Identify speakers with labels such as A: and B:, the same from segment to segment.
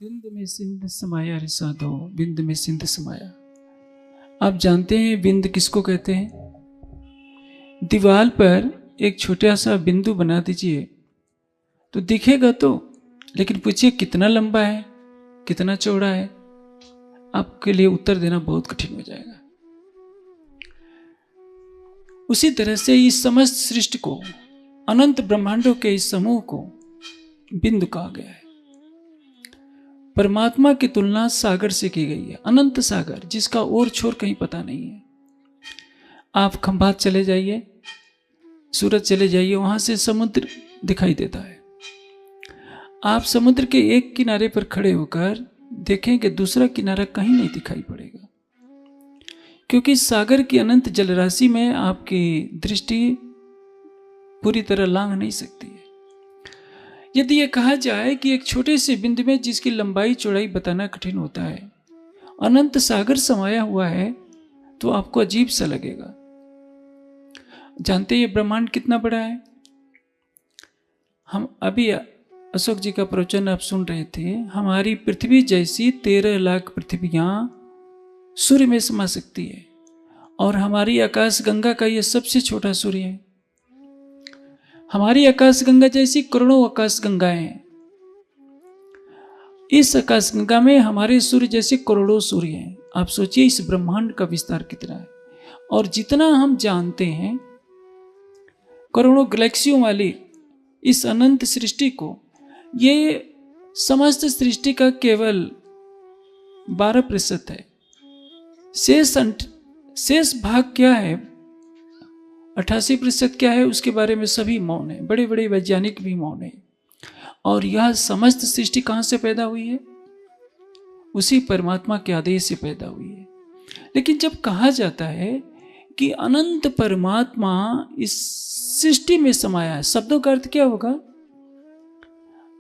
A: बिंद में सिंध समाया रे साधो, बिंद में सिंध समाया। आप जानते हैं बिंद किसको कहते हैं? दीवार पर एक छोटा सा बिंदु बना दीजिए तो दिखेगा तो, लेकिन पूछिए कितना लंबा है, कितना चौड़ा है, आपके लिए उत्तर देना बहुत कठिन हो जाएगा। उसी तरह से इस समस्त सृष्टि को, अनंत ब्रह्मांडों के इस समूह को बिंदु कहा गया है। परमात्मा की तुलना सागर से की गई है, अनंत सागर जिसका ओर छोर कहीं पता नहीं है। आप खंभात चले जाइए, सूरत चले जाइए, वहां से समुद्र दिखाई देता है। आप समुद्र के एक किनारे पर खड़े होकर देखें कि दूसरा किनारा कहीं नहीं दिखाई पड़ेगा, क्योंकि सागर की अनंत जलराशि में आपकी दृष्टि पूरी तरह लांघ नहीं सकती है। यदि यह कहा जाए कि एक छोटे से बिंदु में जिसकी लंबाई चौड़ाई बताना कठिन होता है, अनंत सागर समाया हुआ है, तो आपको अजीब सा लगेगा। जानते हैं ये ब्रह्मांड कितना बड़ा है? हम अभी अशोक जी का प्रवचन आप सुन रहे थे, हमारी पृथ्वी जैसी 13 लाख पृथ्वियां सूर्य में समा सकती है, और हमारी आकाश गंगा का यह सबसे छोटा सूर्य है। हमारी आकाश गंगा जैसी करोड़ों आकाश गंगाएं हैं। इस आकाश गंगा में हमारे सूर्य जैसे करोड़ों सूर्य हैं। आप सोचिए इस ब्रह्मांड का विस्तार कितना है। और जितना हम जानते हैं, करोड़ों गैलेक्सियों वाली इस अनंत सृष्टि को, ये समस्त सृष्टि का केवल 12% है। शेष भाग क्या है, 88% क्या है, उसके बारे में सभी मौन है। बड़े बड़े वैज्ञानिक भी मौन है। और यह समस्त सृष्टि कहां से पैदा हुई है? उसी परमात्मा के आदेश से पैदा हुई है। लेकिन जब कहा जाता है कि अनंत परमात्मा इस सृष्टि में समाया है, शब्दों का अर्थ क्या होगा?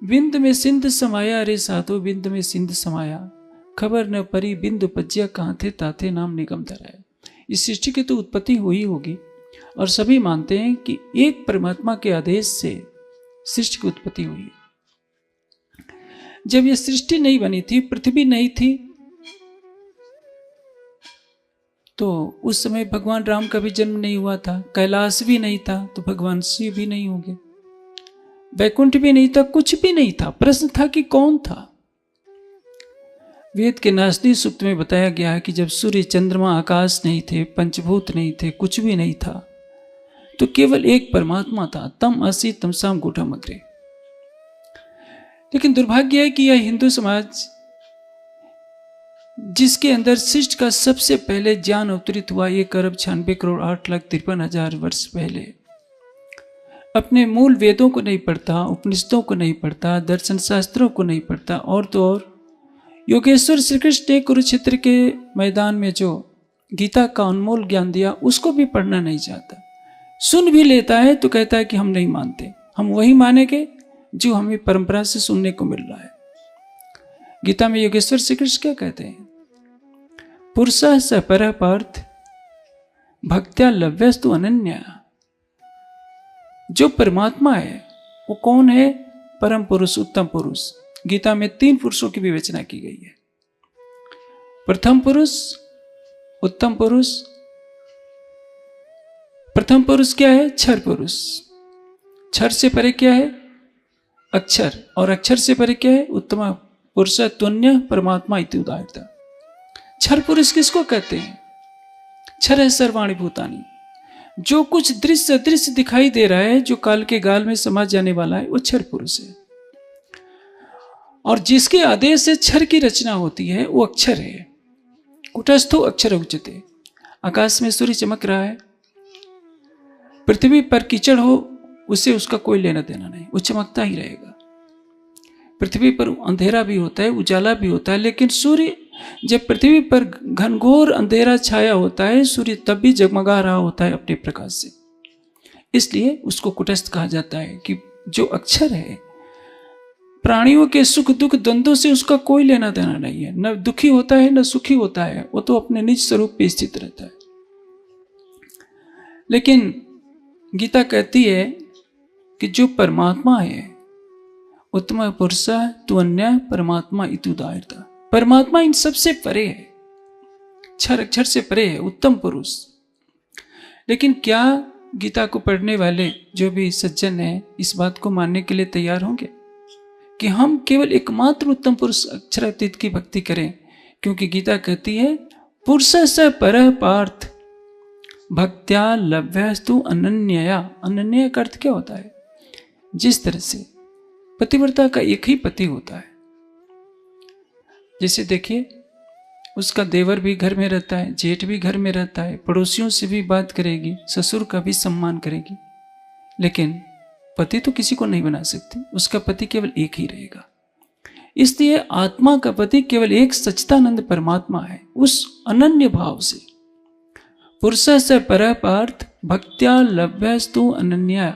A: बिंद में सिंध समाया रे साधो, बिंद में सिंध समाया, खबर न परी बिंद पज्या कहाँ थे ताथे नाम निगम धराया। इस सृष्टि की तो उत्पत्ति हुई होगी, और सभी मानते हैं कि एक परमात्मा के आदेश से सृष्टि की उत्पत्ति हुई। जब यह सृष्टि नहीं बनी थी, पृथ्वी नहीं थी, तो उस समय भगवान राम का भी जन्म नहीं हुआ था, कैलाश भी नहीं था, तो भगवान शिव भी नहीं होंगे, वैकुंठ भी नहीं था, कुछ भी नहीं था। प्रश्न था कि कौन था? वेद के नासदी सूक्त में बताया गया है कि जब सूर्य चंद्रमा आकाश नहीं थे, पंचभूत नहीं थे, कुछ भी नहीं था, तो केवल एक परमात्मा था, तम असि तमसाम गूढ़म अग्रे। लेकिन दुर्भाग्य है कि यह हिंदू समाज, जिसके अंदर सृष्टि का सबसे पहले ज्ञान अवतरित हुआ 1,96,08,53,000 वर्ष पहले, अपने मूल वेदों को नहीं पढ़ता, उपनिषदों को नहीं पढ़ता, दर्शन शास्त्रों को नहीं पढ़ता, और तो और योगेश्वर श्री कृष्ण ने कुरुक्षेत्र के मैदान में जो गीता का अनमोल ज्ञान दिया, उसको भी पढ़ना नहीं चाहता। सुन भी लेता है तो कहता है कि हम नहीं मानते, हम वही मानेंगे जो हमें परंपरा से सुनने को मिल रहा है। गीता में योगेश्वर श्री कृष्ण क्या कहते हैं? पुरुषः स परः पार्थ भक्त्या लव्यस्तु अनन्या। जो परमात्मा है वो कौन है? परम पुरुष, उत्तम पुरुष। गीता में 3 पुरुषों की विवेचना की गई है। प्रथम पुरुष, उत्तम पुरुष। प्रथम पुरुष क्या है? क्षर पुरुष। क्षर से परे क्या है? अक्षर। और अक्षर से परे क्या है? उत्तम पुरुष तुन्य परमात्मा इति उदाहृता। क्षर पुरुष किसको कहते हैं? क्षर है सर्वाणि भूतानि। जो कुछ दृश्य अदृश्य दिखाई दे रहा है, जो काल के गाल में समा जाने वाला है, वो क्षर पुरुष है। और जिसके आदेश से क्षर की रचना होती है, वो अक्षर है। कुटस्थो अक्षर उच्यते। आकाश में सूर्य चमक रहा है, पृथ्वी पर कीचड़ हो, उससे उसका कोई लेना देना नहीं, वो चमकता ही रहेगा। पृथ्वी पर अंधेरा भी होता है, उजाला भी होता है, लेकिन सूर्य, जब पृथ्वी पर घनघोर अंधेरा छाया होता है, सूर्य तब भी जगमगा रहा होता है अपने प्रकाश से। इसलिए उसको कुटस्थ कहा जाता है कि जो अक्षर है, प्राणियों के सुख दुख द्वंद्वों से उसका कोई लेना देना नहीं है, न दुखी होता है न सुखी होता है, वो तो अपने निज स्वरूप पे स्थित रहता है। लेकिन गीता कहती है कि जो परमात्मा है उत्तम पुरुष तु अन्य परमात्मा इति उदाहरता। परमात्मा इन सबसे परे है, क्षर अक्षर से परे है, उत्तम पुरुष। लेकिन क्या गीता को पढ़ने वाले जो भी सज्जन हैं इस बात को मानने के लिए तैयार होंगे कि हम केवल एकमात्र उत्तम पुरुष अक्षरातीत की भक्ति करें? क्योंकि गीता कहती है पुरुष से परः पार्थ भक्त्या लभ्यस्तु अनन्यया। अनन्य का अर्थ क्या होता है? जिस तरह से पतिव्रता का एक ही पति होता है, जैसे देखिए उसका देवर भी घर में रहता है, जेठ भी घर में रहता है, पड़ोसियों से भी बात करेगी, ससुर का भी सम्मान करेगी, लेकिन पति तो किसी को नहीं बना सकती, उसका पति केवल एक ही रहेगा। इसलिए आत्मा का पति केवल एक सच्चिदानंद परमात्मा है। उस अनन्य भाव से पुरुष से परः पार्थ भक्त्या लभ्यस्तु अनन्या,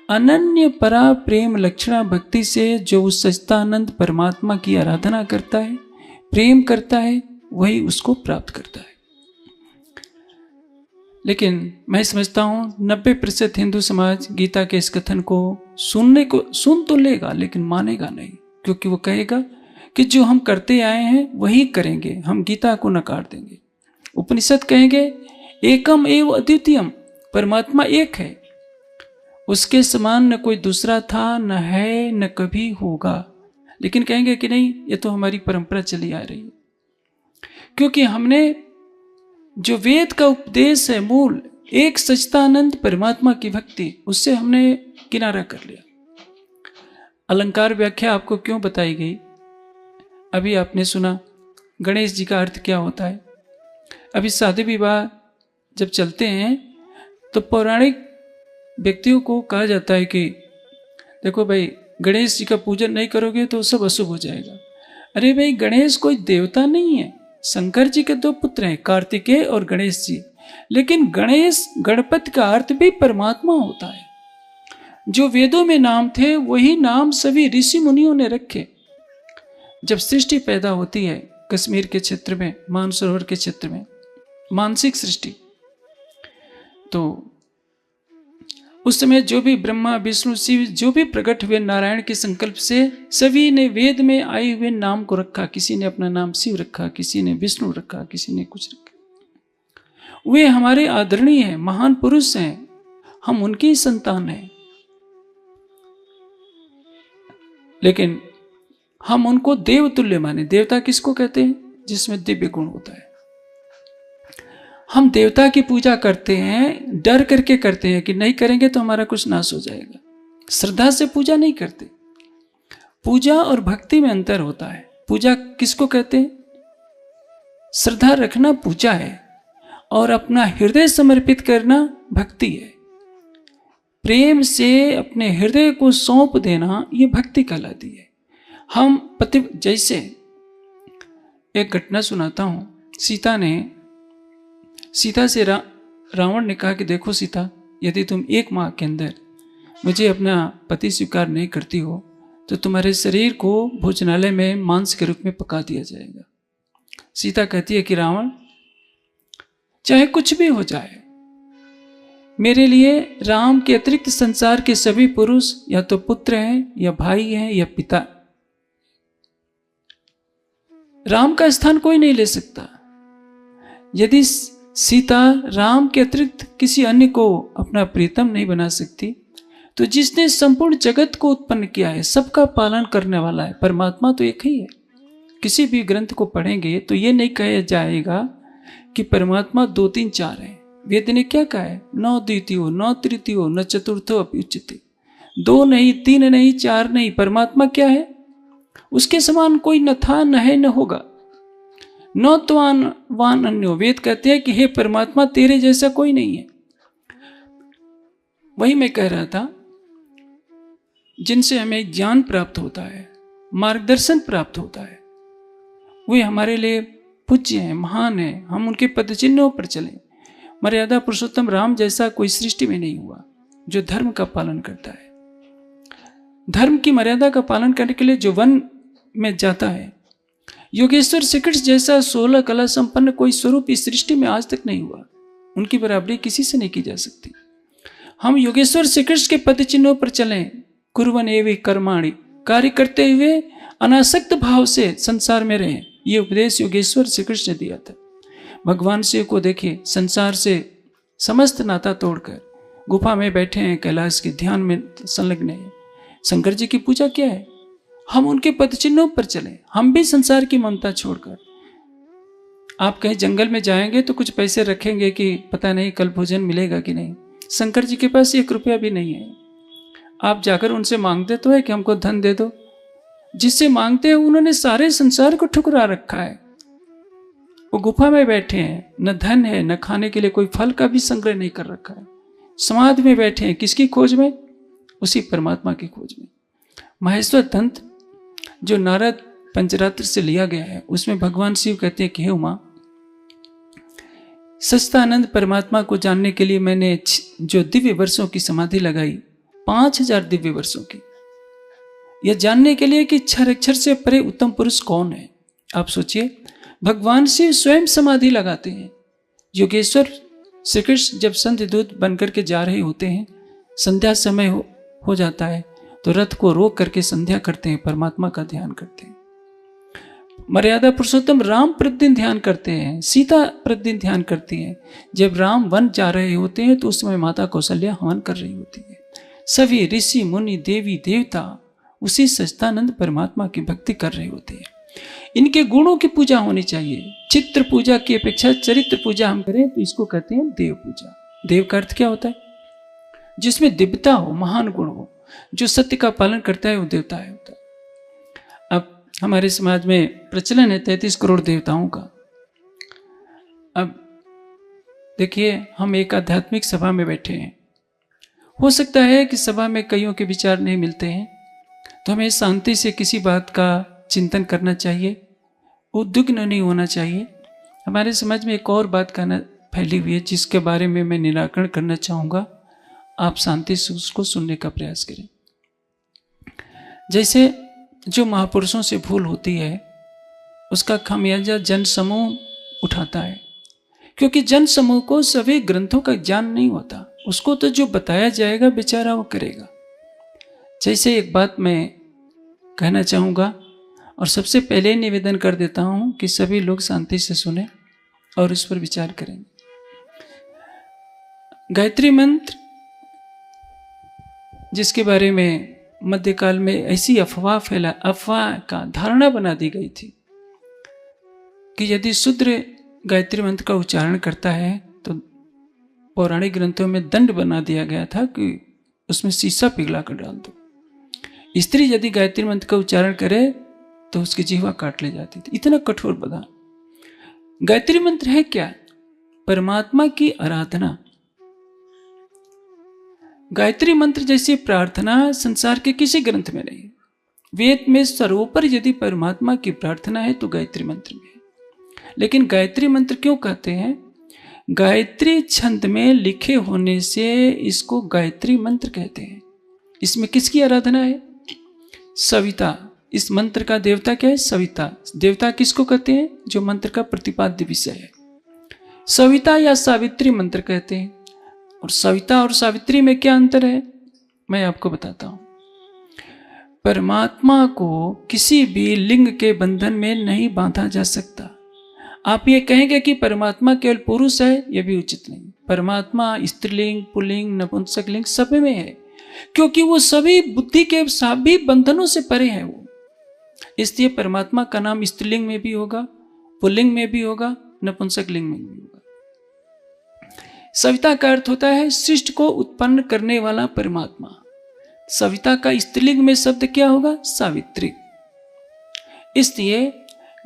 A: अनन्य परा प्रेम लक्षणा भक्ति से जो उस सच्चिदानंद परमात्मा की आराधना करता है, प्रेम करता है, वही उसको प्राप्त करता है। लेकिन मैं समझता हूं 90% हिंदू समाज गीता के इस कथन को सुन तो लेगा लेकिन मानेगा नहीं, क्योंकि वो कहेगा कि जो हम करते आए हैं वही करेंगे, हम गीता को नकार देंगे। उपनिषद कहेंगे एकम एव अद्वितीयम, परमात्मा एक है, उसके समान न कोई दूसरा था, न है, न कभी होगा। लेकिन कहेंगे कि नहीं, ये तो हमारी परंपरा चली आ रही है, क्योंकि हमने जो वेद का उपदेश है मूल एक सच्चिदानंद परमात्मा की भक्ति, उससे हमने किनारा कर लिया। अलंकार व्याख्या आपको क्यों बताई गई? अभी आपने सुना गणेश जी का अर्थ क्या होता है। अभी शादी विवाह जब चलते हैं तो पौराणिक व्यक्तियों को कहा जाता है कि देखो भाई, गणेश जी का पूजन नहीं करोगे तो सब अशुभ हो जाएगा। अरे भाई, गणेश कोई देवता नहीं है। शंकर जी के 2 पुत्र हैं, कार्तिकेय और गणेश जी, लेकिन गणेश गणपति का अर्थ भी परमात्मा होता है। जो वेदों में नाम थे वही नाम सभी ऋषि मुनियों ने रखे। जब सृष्टि पैदा होती है कश्मीर के क्षेत्र में, मानसरोवर के क्षेत्र में, मानसिक सृष्टि, तो उस समय जो भी ब्रह्मा विष्णु शिव जो भी प्रकट हुए नारायण के संकल्प से सभी ने वेद में आए हुए नाम को रखा। किसी ने अपना नाम शिव रखा, किसी ने विष्णु रखा, किसी ने कुछ रखा। वे हमारे आदरणीय हैं, महान पुरुष हैं, हम उनकी संतान हैं, लेकिन हम उनको देवतुल्य माने। देवता किसको कहते हैं? जिसमें दिव्य गुण होता है। हम देवता की पूजा करते हैं, डर करके करते हैं कि नहीं करेंगे तो हमारा कुछ नाश हो जाएगा। श्रद्धा से पूजा नहीं करते। पूजा और भक्ति में अंतर होता है। पूजा किसको कहते हैं? श्रद्धा रखना पूजा है और अपना हृदय समर्पित करना भक्ति है। प्रेम से अपने हृदय को सौंप देना ये भक्ति कहलाती है। हम जैसे एक घटना सुनाता हूं। सीता से रावण ने कहा कि देखो सीता, यदि तुम 1 माह के अंदर मुझे अपना पति स्वीकार नहीं करती हो तो तुम्हारे शरीर को भोजनालय में मांस के रूप में पका दिया जाएगा। सीता कहती है कि रावण, चाहे कुछ भी हो जाए, मेरे लिए राम के अतिरिक्त संसार के सभी पुरुष या तो पुत्र हैं या भाई हैं या पिता। राम का स्थान कोई नहीं ले सकता। यदि सीता राम के अतिरिक्त किसी अन्य को अपना प्रीतम नहीं बना सकती, तो जिसने संपूर्ण जगत को उत्पन्न किया है, सबका पालन करने वाला है, परमात्मा तो एक ही है। किसी भी ग्रंथ को पढ़ेंगे तो ये नहीं कहा जाएगा कि परमात्मा 2 3 4 है। वेद ने क्या कहा है? न द्वितीयो न तृतीयो न चतुर्थो अपि उच्यते। 2 नहीं, 3 नहीं, 4 नहीं, परमात्मा क्या है? उसके समान कोई न था, न है, न होगा। न त्वान वान अन्यो, वेद कहते हैं कि हे परमात्मा, तेरे जैसा कोई नहीं है। वही मैं कह रहा था, जिनसे हमें ज्ञान प्राप्त होता है, मार्गदर्शन प्राप्त होता है, वे हमारे लिए पूज्य हैं, महान हैं। हम उनके पद चिन्हों पर चलें। मर्यादा पुरुषोत्तम राम जैसा कोई सृष्टि में नहीं हुआ जो धर्म का पालन करता है। धर्म की मर्यादा का पालन करने के लिए जो वन में जाता है, योगेश्वर श्री कृष्ण जैसा 16 कला संपन्न कोई स्वरूप इस सृष्टि में आज तक नहीं हुआ। उनकी बराबरी किसी से नहीं की जा सकती। हम योगेश्वर श्री कृष्ण के पद चिन्हों पर चलें। कुर्वन् एवं कर्माणि, कार्य करते हुए अनासक्त भाव से संसार में रहें। ये उपदेश योगेश्वर श्री कृष्ण ने दिया था। भगवान शिव को देखिए, संसार से समस्त नाता तोड़कर गुफा में बैठे हैं, कैलाश के ध्यान में संलग्न हैं। शंकर जी की पूजा क्या है? हम उनके पद चिन्हों पर चलें, हम भी संसार की ममता छोड़कर। आप कहीं जंगल में जाएंगे तो कुछ पैसे रखेंगे कि पता नहीं कल भोजन मिलेगा कि नहीं। शंकर जी के पास 1 रुपया भी नहीं है। आप जाकर उनसे मांगते तो है कि हमको धन दे दो। जिससे मांगते हैं उन्होंने सारे संसार को ठुकरा रखा है। वो गुफा में बैठे हैं, न धन है न खाने के लिए कोई फल का भी संग्रह नहीं कर रखा है। समाधि में बैठे हैं, किसकी खोज में? उसी परमात्मा की खोज में। महेश्वर तंत्र जो नारद पंचरात्र से लिया गया है, उसमें भगवान शिव कहते हैं कि हे उमा, सच्चिदानंद परमात्मा को जानने के लिए मैंने जो दिव्य वर्षों की समाधि लगाई, 5000 दिव्य वर्षों की, यह जानने के लिए कि क्षर अक्षर से परे उत्तम पुरुष कौन है। आप सोचिए, भगवान शिव स्वयं समाधि लगाते हैं। योगेश्वर श्री कृष्ण जब संध्या दूत बनकर के जा रहे होते हैं, संध्या समय हो जाता है, तो रथ को रोक करके संध्या करते हैं, परमात्मा का ध्यान करते हैं। मर्यादा पुरुषोत्तम राम प्रतिदिन ध्यान करते हैं, सीता प्रतिदिन ध्यान करती है। जब राम वन जा रहे होते हैं तो उस समय माता कौशल्या हवन कर रही होती है। सभी ऋषि मुनि देवी देवता उसी सच्चिदानंद परमात्मा की भक्ति कर रहे होते हैं। इनके गुणों की पूजा होनी चाहिए। चित्र पूजा की अपेक्षा चरित्र पूजा हम करें तो इसको कहते हैं देव पूजा। देव का अर्थ क्या होता है? जिसमें दिव्यता हो, महान गुण हो, जो सत्य का पालन करता है वो देवता है होता है। अब हमारे समाज में प्रचलन है 33 करोड़ देवताओं का। अब देखिए, हम एक आध्यात्मिक सभा में बैठे हैं। हो सकता है कि सभा में कईयों के विचार नहीं मिलते हैं, तो हमें शांति से किसी बात का चिंतन करना चाहिए, उद्विग्न नहीं होना चाहिए। हमारे समाज में एक और बात कहना फैली हुई है जिसके बारे में मैं निराकरण करना चाहूँगा। आप शांति से उसको सुनने का प्रयास करें। जैसे जो महापुरुषों से भूल होती है उसका खामियाजा जन समूह उठाता है, क्योंकि जन समूह को सभी ग्रंथों का ज्ञान नहीं होता। उसको तो जो बताया जाएगा बेचारा वो करेगा। जैसे एक बात मैं कहना चाहूँगा और सबसे पहले निवेदन कर देता हूँ कि सभी लोग शांति से सुने और इस पर विचार करेंगे। गायत्री मंत्र, जिसके बारे में मध्यकाल में ऐसी अफवाह का धारणा बना दी गई थी कि यदि शूद्र गायत्री मंत्र का उच्चारण करता है तो पौराणिक ग्रंथों में दंड बना दिया गया था कि उसमें शीशा पिघला कर डाल दो। स्त्री यदि गायत्री मंत्र का उच्चारण करे तो उसकी जीवा काट ले जाती थी। इतना कठोर बधान। गायत्री मंत्र है क्या? परमात्मा की आराधना। गायत्री मंत्र जैसी प्रार्थना संसार के किसी ग्रंथ में नहीं। वेद में सर्वोपरि यदि परमात्मा की प्रार्थना है तो गायत्री मंत्र में है। लेकिन गायत्री मंत्र क्यों कहते हैं? गायत्री छंद में लिखे होने से इसको गायत्री मंत्र कहते हैं। इसमें किसकी आराधना है? सविता। इस मंत्र का देवता क्या है? सविता। देवता किसको कहते हैं? जो मंत्र का प्रतिपाद्य विषय है। सविता या सावित्री मंत्र कहते हैं। और सविता और सावित्री में क्या अंतर है मैं आपको बताता हूं। परमात्मा को किसी भी लिंग के बंधन में नहीं बांधा जा सकता। आप ये कहेंगे कि परमात्मा केवल पुरुष है, यह भी उचित नहीं। परमात्मा स्त्रीलिंग, पुल्लिंग, नपुंसक लिंग सब में है, क्योंकि वो सभी बुद्धि के सभी बंधनों से परे है वो। इसलिए परमात्मा का नाम स्त्रीलिंग में भी होगा, पुल्लिंग में भी होगा, नपुंसक लिंग में भी होगा। सविता का अर्थ होता है सृष्टि को उत्पन्न करने वाला परमात्मा। सविता का स्त्रीलिंग में शब्द क्या होगा? सावित्री। इसलिए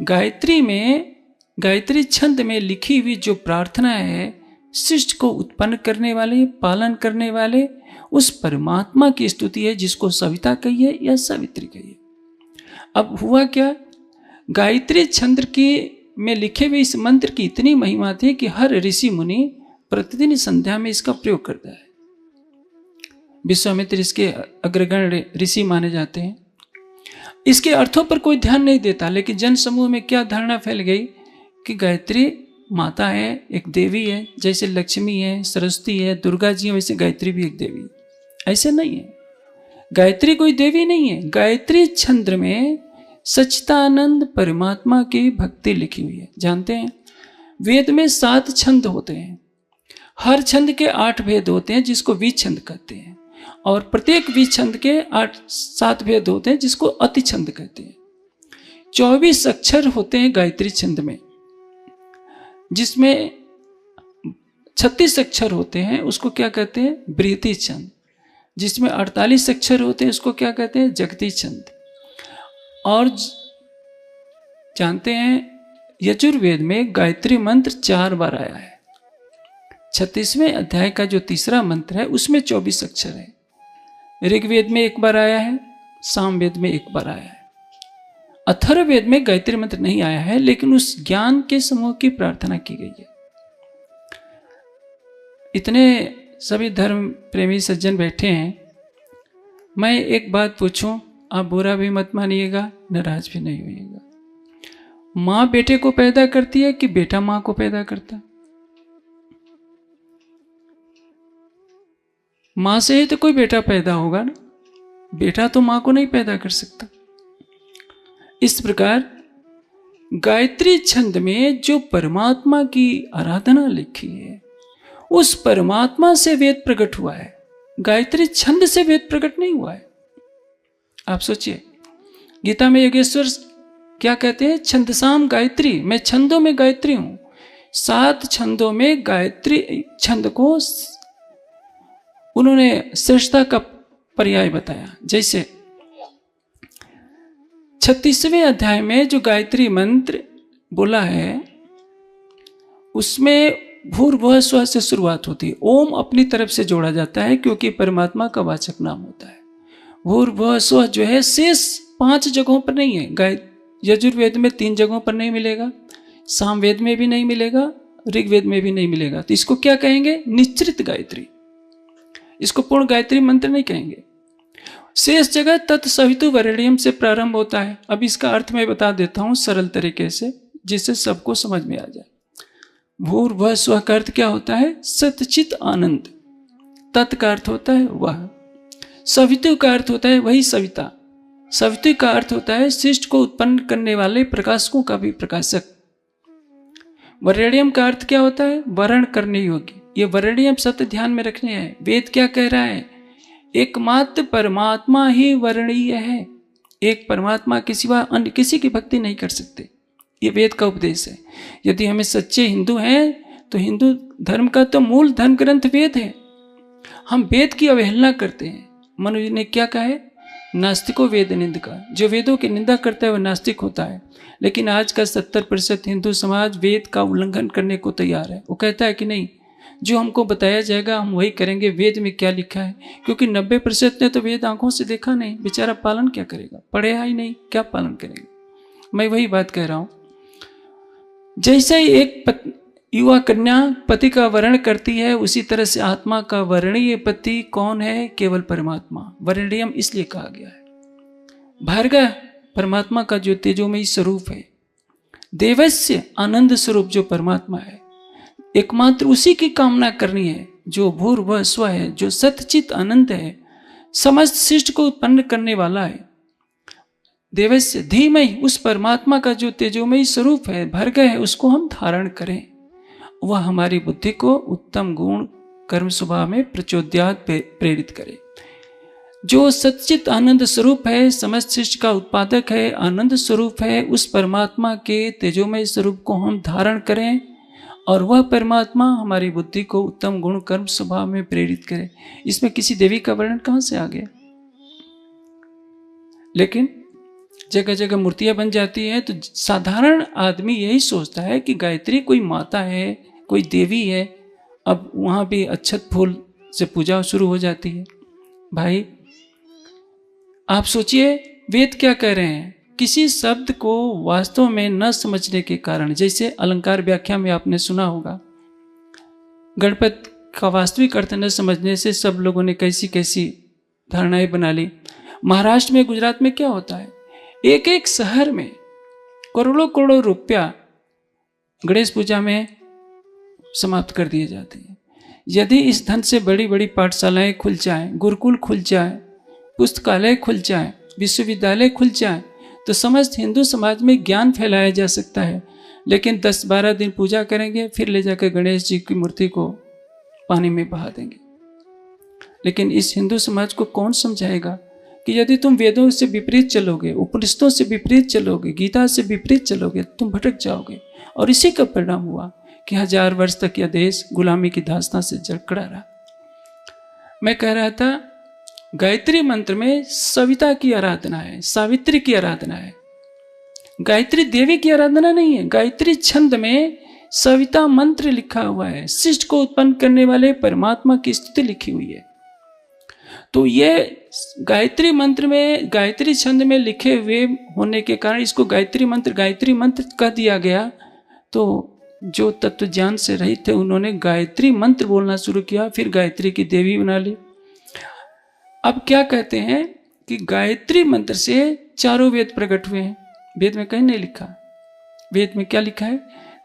A: गायत्री में, गायत्री छंद में लिखी हुई जो प्रार्थना है, सृष्टि को उत्पन्न करने वाले, पालन करने वाले उस परमात्मा की स्तुति है, जिसको सविता कहिए या सावित्री कहिए। अब हुआ क्या, गायत्री छंद की में लिखे हुए इस मंत्र की इतनी महिमा थी कि हर ऋषि मुनि प्रतिदिन संध्या में इसका प्रयोग करता है। विश्वामित्र इसके अग्रगण्य ऋषि माने जाते हैं। इसके अर्थों पर कोई ध्यान नहीं देता, लेकिन जन समूह में क्या धारणा फैल गई कि गायत्री माता है, एक देवी है। जैसे लक्ष्मी है, सरस्वती है, दुर्गा जी है, वैसे गायत्री भी एक देवी है। ऐसे नहीं है। गायत्री कोई देवी नहीं है। गायत्री छंद में सच्चिदानंद परमात्मा की भक्ति लिखी हुई है। जानते हैं वेद में 7 छंद होते हैं, हर छंद के 8 भेद होते हैं जिसको विछंद कहते हैं, और प्रत्येक विछंद के 7 भेद होते हैं जिसको अति छंद कहते हैं। 24 अक्षर होते हैं गायत्री छंद में, जिसमें 36 अक्षर होते हैं उसको क्या कहते हैं, बृहति छंद। जिसमें 48 अक्षर होते हैं उसको क्या कहते हैं, जगती छंद। और जानते हैं यजुर्वेद में गायत्री मंत्र 4 बार आया है। 36वें अध्याय का जो तीसरा मंत्र है उसमें 24 अक्षर है। ऋग्वेद में 1 बार आया है, सामवेद में 1 बार आया है। अथर्ववेद में गायत्री मंत्र नहीं आया है, लेकिन उस ज्ञान के समूह की प्रार्थना की गई है। इतने सभी धर्म प्रेमी सज्जन बैठे हैं, मैं एक बात पूछूं, आप बुरा भी मत मानिएगा, नाराज भी नहीं होइएगा। माँ बेटे को पैदा करती है कि बेटा माँ को पैदा करता है? माँ से ही तो कोई बेटा पैदा होगा ना, बेटा तो माँ को नहीं पैदा कर सकता। इस प्रकार गायत्री छंद में जो परमात्मा की आराधना लिखी है, उस परमात्मा से वेद प्रकट हुआ है। गायत्री छंद से वेद प्रकट नहीं हुआ है। आप सोचिए, गीता में योगेश्वर क्या कहते हैं, छंदसाम गायत्री, मैं छंदों में गायत्री हूं। 7 छंदों में गायत्री छंद को उन्होंने श्रेष्ठता का पर्याय बताया। जैसे 36वें अध्याय में जो गायत्री मंत्र बोला है उसमें भूर्भुवः स्वः से शुरुआत होती है। ओम अपनी तरफ से जोड़ा जाता है क्योंकि परमात्मा का वाचक नाम होता है। भूर्भुवः स्वः जो है शेष 5 जगहों पर नहीं है। यजुर्वेद में 3 जगहों पर नहीं मिलेगा, सामवेद में भी नहीं मिलेगा, ऋग्वेद में भी नहीं मिलेगा। तो इसको क्या कहेंगे, निश्चित गायत्री। इसको पूर्ण गायत्री मंत्र नहीं कहेंगे। शेष जगह तत्सवितु वरेण्यम से प्रारंभ होता है। अब इसका अर्थ मैं बता देता हूं सरल तरीके से, जिससे सबको समझ में आ जाए। भूर्भुवः स्वः का अर्थ क्या होता है, सतचित आनंद। तत् का अर्थ होता है वह, सवितु का अर्थ होता है वही सविता, सवितु का अर्थ होता है सृष्टि को उत्पन्न करने वाले प्रकाशकों का भी प्रकाशक। वरेण्यम का अर्थ क्या होता है, वर्ण करने योग्य। ये वरेण्यम शब्द ध्यान में रखने हैं। वेद क्या कह रहा है, एकमात्र परमात्मा ही वर्णीय है। एक परमात्मा के सिवा अन्य किसी की भक्ति नहीं कर सकते। ये वेद का उपदेश है। यदि हमें सच्चे हिंदू हैं तो हिंदू धर्म का तो मूल धर्म ग्रंथ वेद है। हम वेद की अवहेलना करते हैं। मनु जी ने क्या कहा है, नास्तिको वेद निंदका। जो वेदों की निंदा करता है वह नास्तिक होता है। लेकिन आज का 70% हिंदू समाज वेद का उल्लंघन करने को तैयार है। वो कहता है कि नहीं, जो हमको बताया जाएगा हम वही करेंगे, वेद में क्या लिखा है। क्योंकि 90% ने तो वेद आंखों से देखा नहीं, बेचारा पालन क्या करेगा, पढ़ेगा ही नहीं, क्या पालन करेगा। मैं वही बात कह रहा हूं, जैसे एक युवा कन्या पति का वर्ण करती है, उसी तरह से आत्मा का वर्णीय पति कौन है, केवल परमात्मा। वर्णीयम इसलिए कहा गया है। भार्गव परमात्मा का जो तेजोमयी स्वरूप है, देवस्य आनंद स्वरूप जो परमात्मा है, एकमात्र उसी की कामना करनी है। जो भूर्भुवः स्वः है, जो सतचित आनंद है, समस्त सृष्टि को उत्पन्न करने वाला है। देवस्य धीमहि, उस परमात्मा का जो तेजोमयी स्वरूप है, भार्गव है, उसको हम धारण करें। वह हमारी बुद्धि को उत्तम गुण कर्म स्वभाव में प्रचोदयात प्रेरित करे। जो सच्चित आनंद स्वरूप है, समस्त सृष्टि का उत्पादक है, आनंद स्वरूप है, उस परमात्मा के तेजोमय स्वरूप को हम धारण करें और वह परमात्मा हमारी बुद्धि को उत्तम गुण कर्म स्वभाव में प्रेरित करे। इसमें किसी देवी का वर्णन कहां से आ गया? लेकिन जगह जगह मूर्तियां बन जाती हैं तो साधारण आदमी यही सोचता है कि गायत्री कोई माता है, कोई देवी है। अब वहां भी अक्षत फूल से पूजा शुरू हो जाती है। भाई आप सोचिए वेद क्या कह रहे हैं। किसी शब्द को वास्तव में न समझने के कारण, जैसे अलंकार व्याख्या में आपने सुना होगा, गणपति का वास्तविक अर्थ न समझने से सब लोगों ने कैसी कैसी धारणाएं बना ली। महाराष्ट्र में, गुजरात में क्या होता है, एक एक शहर में करोड़ों करोड़ों रुपया गणेश पूजा में समाप्त कर दिए जाते हैं। यदि इस धन से बड़ी बड़ी पाठशालाएं खुल जाएं, गुरुकुल खुल जाए, पुस्तकालय खुल जाए, विश्वविद्यालय खुल जाए, तो समस्त हिंदू समाज में ज्ञान फैलाया जा सकता है। लेकिन 10-12 दिन पूजा करेंगे, फिर ले जाकर गणेश जी की मूर्ति को पानी में बहा देंगे। लेकिन इस हिंदू समाज को कौन समझाएगा कि यदि तुम वेदों से विपरीत चलोगे, उपनिषदों से विपरीत चलोगे, गीता से विपरीत चलोगे, तुम भटक जाओगे। और इसी का परिणाम हुआ कि 1000 वर्ष तक यह देश गुलामी की दास्तां से जकड़ा रहा। मैं कह रहा था, गायत्री मंत्र में सविता की आराधना है, सावित्री की आराधना है। गायत्री देवी की आराधना नहीं है। गायत्री छंद में सविता मंत्र लिखा हुआ है, शिष्ट को उत्पन्न करने वाले परमात्मा की स्तुति लिखी हुई है। तो ये गायत्री मंत्र में, गायत्री छंद में लिखे हुए होने के कारण इसको गायत्री मंत्र कह दिया गया। तो जो तत्व ज्ञान से रहित थे उन्होंने गायत्री मंत्र बोलना शुरू किया, फिर गायत्री की देवी बना ली। अब क्या कहते हैं कि गायत्री मंत्र से चारों वेद प्रकट हुए हैं। वेद में कहीं नहीं लिखा। वेद में क्या लिखा है?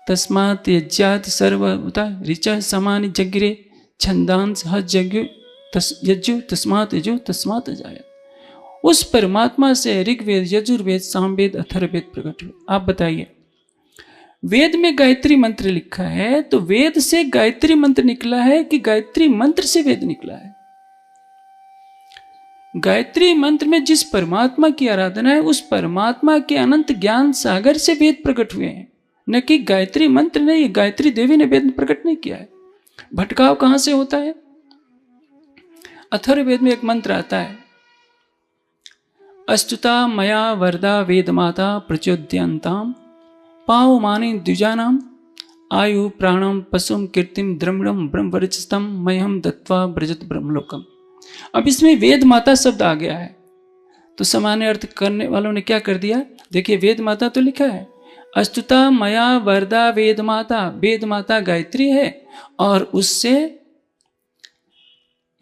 A: तस्मात् यज्ञात् सर्वभूता ऋचा समानि जग्रे छंदांस यज्ञु तस्मात् यजु तस्मात् अजाय। उस परमात्मा से ऋग्वेद, यजुर्वेद, सामवेद, अथर्ववेद प्रकट हुए। आप बताइए, वेद में गायत्री मंत्र लिखा है तो वेद से गायत्री मंत्र निकला है कि गायत्री मंत्र से वेद निकला है? गायत्री मंत्र में जिस परमात्मा की आराधना है उस परमात्मा के अनंत ज्ञान सागर से वेद प्रकट हुए हैं, न कि गायत्री मंत्र नहीं। गायत्री देवी ने वेद प्रकट नहीं किया है। भटकाव कहां से होता है? अथर्ववेद में एक मंत्र आता है, अस्तुता मया वरदा वेद माता प्रचोद्यंताम पावमानि द्विजानाम आयु प्राणम पशुम कीर्तिम द्रमणम ब्रह्मवर्चस्तम मह्यम दत्वा ब्रजत ब्रह्मलोकम। अब इसमें वेद माता शब्द आ गया है, तो सामान्य अर्थ करने वालों ने क्या कर दिया? देखिए, वेद माता तो लिखा है, अस्तुता मया वरदा वेद माता। वेद माता गायत्री है और उससे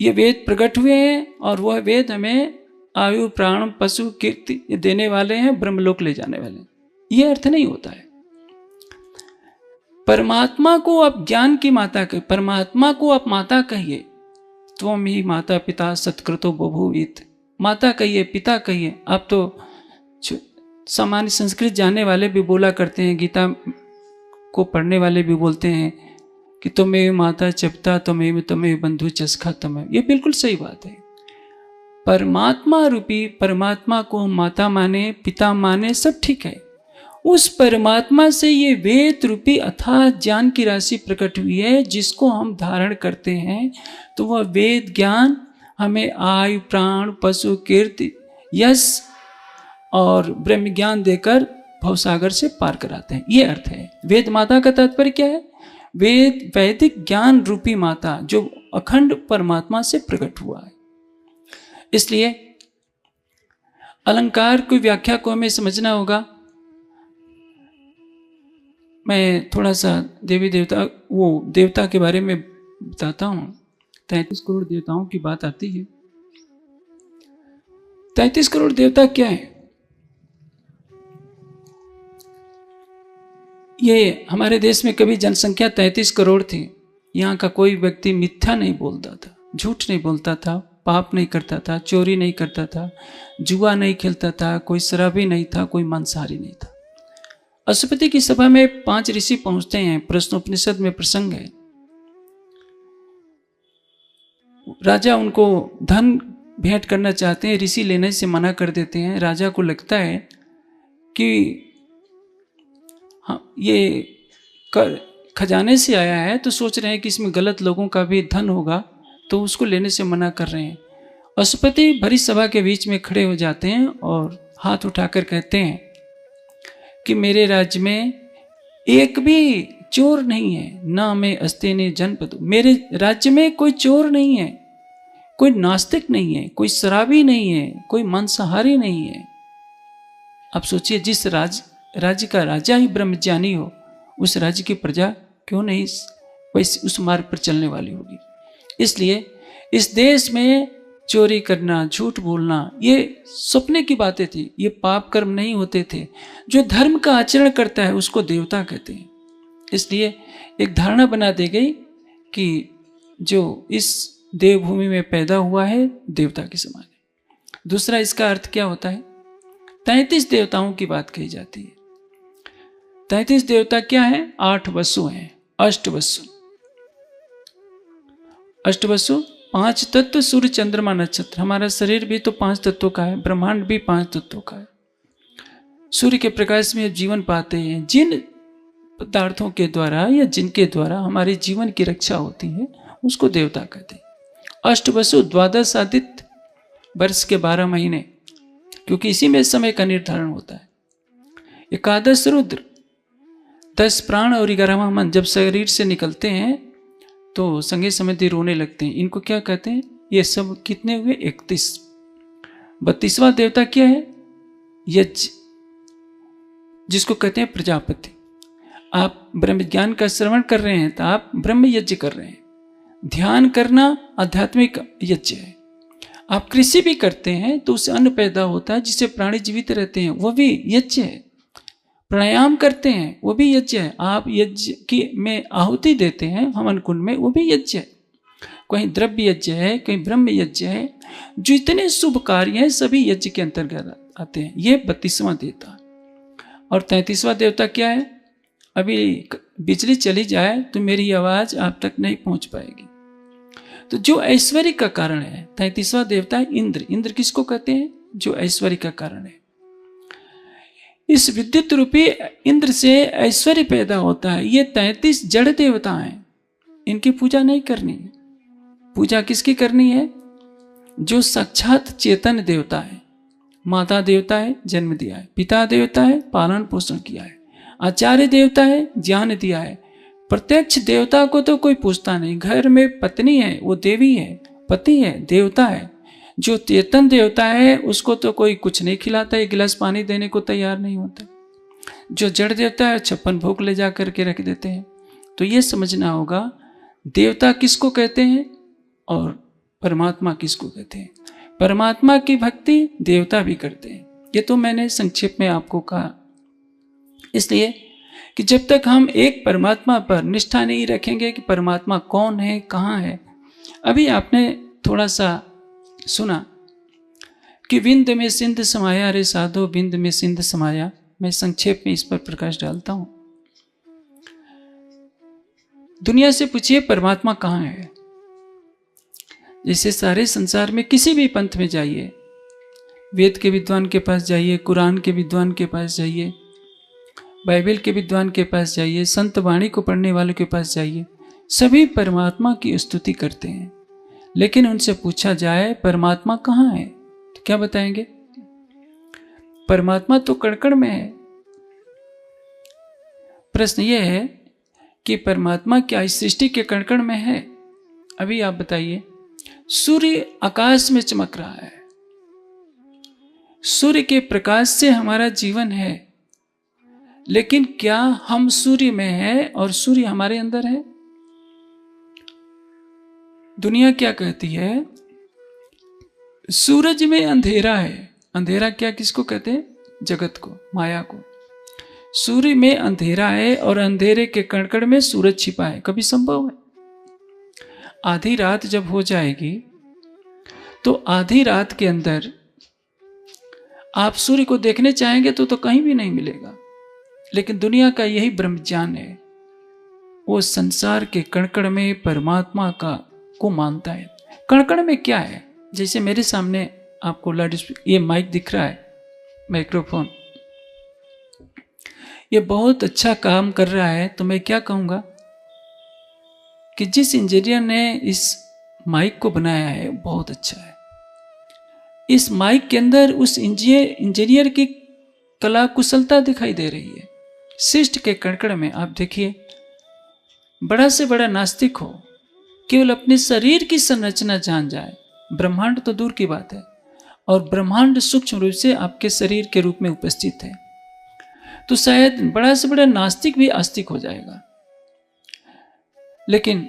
A: ये वेद प्रकट हुए हैं और वह वेद हमें आयु प्राण पशु कीर्ति देने वाले हैं, ब्रह्मलोक ले जाने वाले हैं। ये अर्थ नहीं होता है। परमात्मा को आप ज्ञान की माता कहिए, परमात्मा को आप माता कहिए। त्वम ही माता पिता सत्कृतो बभूवित। माता कहिए, पिता कहिए। आप तो सामान्य संस्कृत जानने वाले भी बोला करते हैं, गीता को पढ़ने वाले भी बोलते हैं कि तुम्हें माता च पिता तुम्हें बंधु च सखा तुम्हें। ये बिल्कुल सही बात है। परमात्मा रूपी परमात्मा को माता माने, पिता माने, सब ठीक है। उस परमात्मा से ये वेद रूपी अथाह ज्ञान की राशि प्रकट हुई है, जिसको हम धारण करते हैं तो वह वेद ज्ञान हमें आयु प्राण पशु कीर्ति यश और ब्रह्म ज्ञान देकर भवसागर से पार कराते हैं। ये अर्थ है। वेद माता का तात्पर्य क्या है? वेद वैदिक ज्ञान रूपी माता जो अखंड परमात्मा से प्रकट हुआ है। इसलिए अलंकार की व्याख्या को हमें समझना होगा। मैं थोड़ा सा देवी देवता के बारे में बताता हूँ। 33 करोड़ देवताओं की बात आती है। 33 करोड़ देवता क्या है? ये हमारे देश में कभी जनसंख्या 33 करोड़ थी। यहाँ का कोई व्यक्ति मिथ्या नहीं बोलता था, झूठ नहीं बोलता था, पाप नहीं करता था, चोरी नहीं करता था, जुआ नहीं खेलता था, कोई शराबी नहीं था, कोई मांसाहारी नहीं था। अश्वपति की सभा में 5 ऋषि पहुंचते हैं। प्रश्नोपनिषद में प्रसंग है। राजा उनको धन भेंट करना चाहते हैं, ऋषि लेने से मना कर देते हैं। राजा को लगता है कि हाँ, ये खजाने से आया है, तो सोच रहे हैं कि इसमें गलत लोगों का भी धन होगा, तो उसको लेने से मना कर रहे हैं। अश्वपति भरी सभा के बीच में खड़े हो जाते हैं और हाथ उठाकर कहते हैं कि मेरे राज्य में एक भी चोर नहीं है, ना मैं अस्ते ने जनपद। मेरे राज्य में कोई चोर नहीं है, कोई नास्तिक नहीं है, कोई शराबी नहीं है, कोई मांसाहारी नहीं है। अब सोचिए, जिस राज्य का राजा ही ब्रह्मज्ञानी हो, उस राज्य की प्रजा क्यों नहीं वैसे उस मार्ग पर चलने वाली होगी। इसलिए इस देश में चोरी करना, झूठ बोलना, ये सपने की बातें थी। ये पाप कर्म नहीं होते थे। जो धर्म का आचरण करता है उसको देवता कहते हैं। इसलिए एक धारणा बना दी गई कि जो इस देवभूमि में पैदा हुआ है देवता के समान है। दूसरा इसका अर्थ क्या होता है? 33 देवताओं की बात कही जाती है। 33 देवता क्या है? 8 वसु हैं, अष्टवसु। अष्टवसु 5 तत्व, सूर्य चंद्रमा नक्षत्र। हमारा शरीर भी तो 5 तत्वों का है, ब्रह्मांड भी 5 तत्वों का है। सूर्य के प्रकाश में जीवन पाते हैं। जिन पदार्थों के द्वारा या जिनके द्वारा हमारे जीवन की रक्षा होती है उसको देवता कहते हैं। अष्टवसु 12 आदित्य, वर्ष के 12 महीने, क्योंकि इसी में समय का निर्धारण होता है। 11 रुद्र, 10 प्राण और 11वां मन जब शरीर से निकलते हैं तो संगे समझे रोने लगते हैं। इनको क्या कहते हैं? ये सब कितने हुए? 31। 32वां देवता क्या है? यज्ञ, जिसको कहते हैं प्रजापति। आप ब्रह्म ज्ञान का श्रवण कर रहे हैं तो आप ब्रह्म यज्ञ कर रहे हैं। ध्यान करना आध्यात्मिक यज्ञ है। आप कृषि भी करते हैं तो उससे अन्न पैदा होता है जिससे प्राणी जीवित रहते हैं, वो भी यज्ञ है। प्राणायाम करते हैं वो भी यज्ञ है। आप यज्ञ की में आहुति देते हैं हवन कुंड में, वो भी यज्ञ है। कहीं द्रव्य यज्ञ है, कहीं ब्रह्म यज्ञ है। जो इतने शुभ कार्य हैं सभी यज्ञ के अंतर्गत आते हैं। ये 32वां देवता। और 33वां देवता क्या है? अभी बिजली चली जाए तो मेरी आवाज आप तक नहीं पहुंच पाएगी। तो जो ऐश्वर्य का कारण है, 33वां देवता है इंद्र। इंद्र किसको कहते हैं? जो ऐश्वर्य का कारण है। इस विद्युत रूपी इंद्र से ऐश्वर्य पैदा होता है। ये 33 जड़ देवता हैं, इनकी पूजा नहीं करनी है। पूजा किसकी करनी है? जो साक्षात चेतन देवता है। माता देवता है, जन्म दिया है। पिता देवता है, पालन पोषण किया है। आचार्य देवता है, ज्ञान दिया है। प्रत्यक्ष देवता को तो कोई पूछता नहीं। घर में पत्नी है, वो देवी है, पति है, देवता है। जो चेतन देवता है उसको तो कोई कुछ नहीं खिलाता, एक गिलास पानी देने को तैयार नहीं होता। जो जड़ देवता है 56 भोग ले जा करके रख देते हैं। तो ये समझना होगा देवता किसको कहते हैं और परमात्मा किसको कहते हैं। परमात्मा की भक्ति देवता भी करते हैं। ये तो मैंने संक्षेप में आपको कहा, इसलिए कि जब तक हम एक परमात्मा पर निष्ठा नहीं रखेंगे कि परमात्मा कौन है, कहाँ है। अभी आपने थोड़ा सा सुना कि विंद में सिंध समाया रे साधो, विंद में सिंध समाया। मैं संक्षेप में इस पर प्रकाश डालता हूं। दुनिया से पूछिए परमात्मा कहाँ है। जैसे सारे संसार में किसी भी पंथ में जाइए, वेद के विद्वान के पास जाइए, कुरान के विद्वान के पास जाइए, बाइबल के विद्वान के पास जाइए, संत वाणी को पढ़ने वालों के पास जाइए, सभी परमात्मा की स्तुति करते हैं। लेकिन उनसे पूछा जाए परमात्मा कहाँ है तो क्या बताएंगे? परमात्मा तो कण कण में है। प्रश्न यह है कि परमात्मा क्या इस सृष्टि के कण कण में है? अभी आप बताइए। सूर्य आकाश में चमक रहा है, सूर्य के प्रकाश से हमारा जीवन है, लेकिन क्या हम सूर्य में हैं और सूर्य हमारे अंदर है? दुनिया क्या कहती है? सूरज में अंधेरा है। अंधेरा क्या किसको कहते हैं? जगत को, माया को। सूर्य में अंधेरा है और अंधेरे के कण में सूरज छिपा है। कभी संभव है? आधी रात जब हो जाएगी तो आधी रात के अंदर आप सूर्य को देखने चाहेंगे तो कहीं भी नहीं मिलेगा। लेकिन दुनिया का यही ब्रह्म ज्ञान है, वो संसार के कण में परमात्मा को मानता है। कण में क्या है? जैसे मेरे सामने आपको लाउड स्पीकर, ये माइक दिख रहा है, माइक्रोफोन, ये बहुत अच्छा काम कर रहा है। तो मैं क्या कहूँगा कि जिस इंजीनियर ने इस माइक को बनाया है बहुत अच्छा है। इस माइक के अंदर उस इंजीनियर की कला कुशलता दिखाई दे रही है। सृष्टि के कण में आप देखिए, बड़ा से बड़ा नास्तिक हो, केवल अपने शरीर की संरचना जान जाए, ब्रह्मांड तो दूर की बात है, और ब्रह्मांड सूक्ष्म रूप से आपके शरीर के रूप में उपस्थित है, तो शायद बड़ा से बड़ा नास्तिक भी आस्तिक हो जाएगा। लेकिन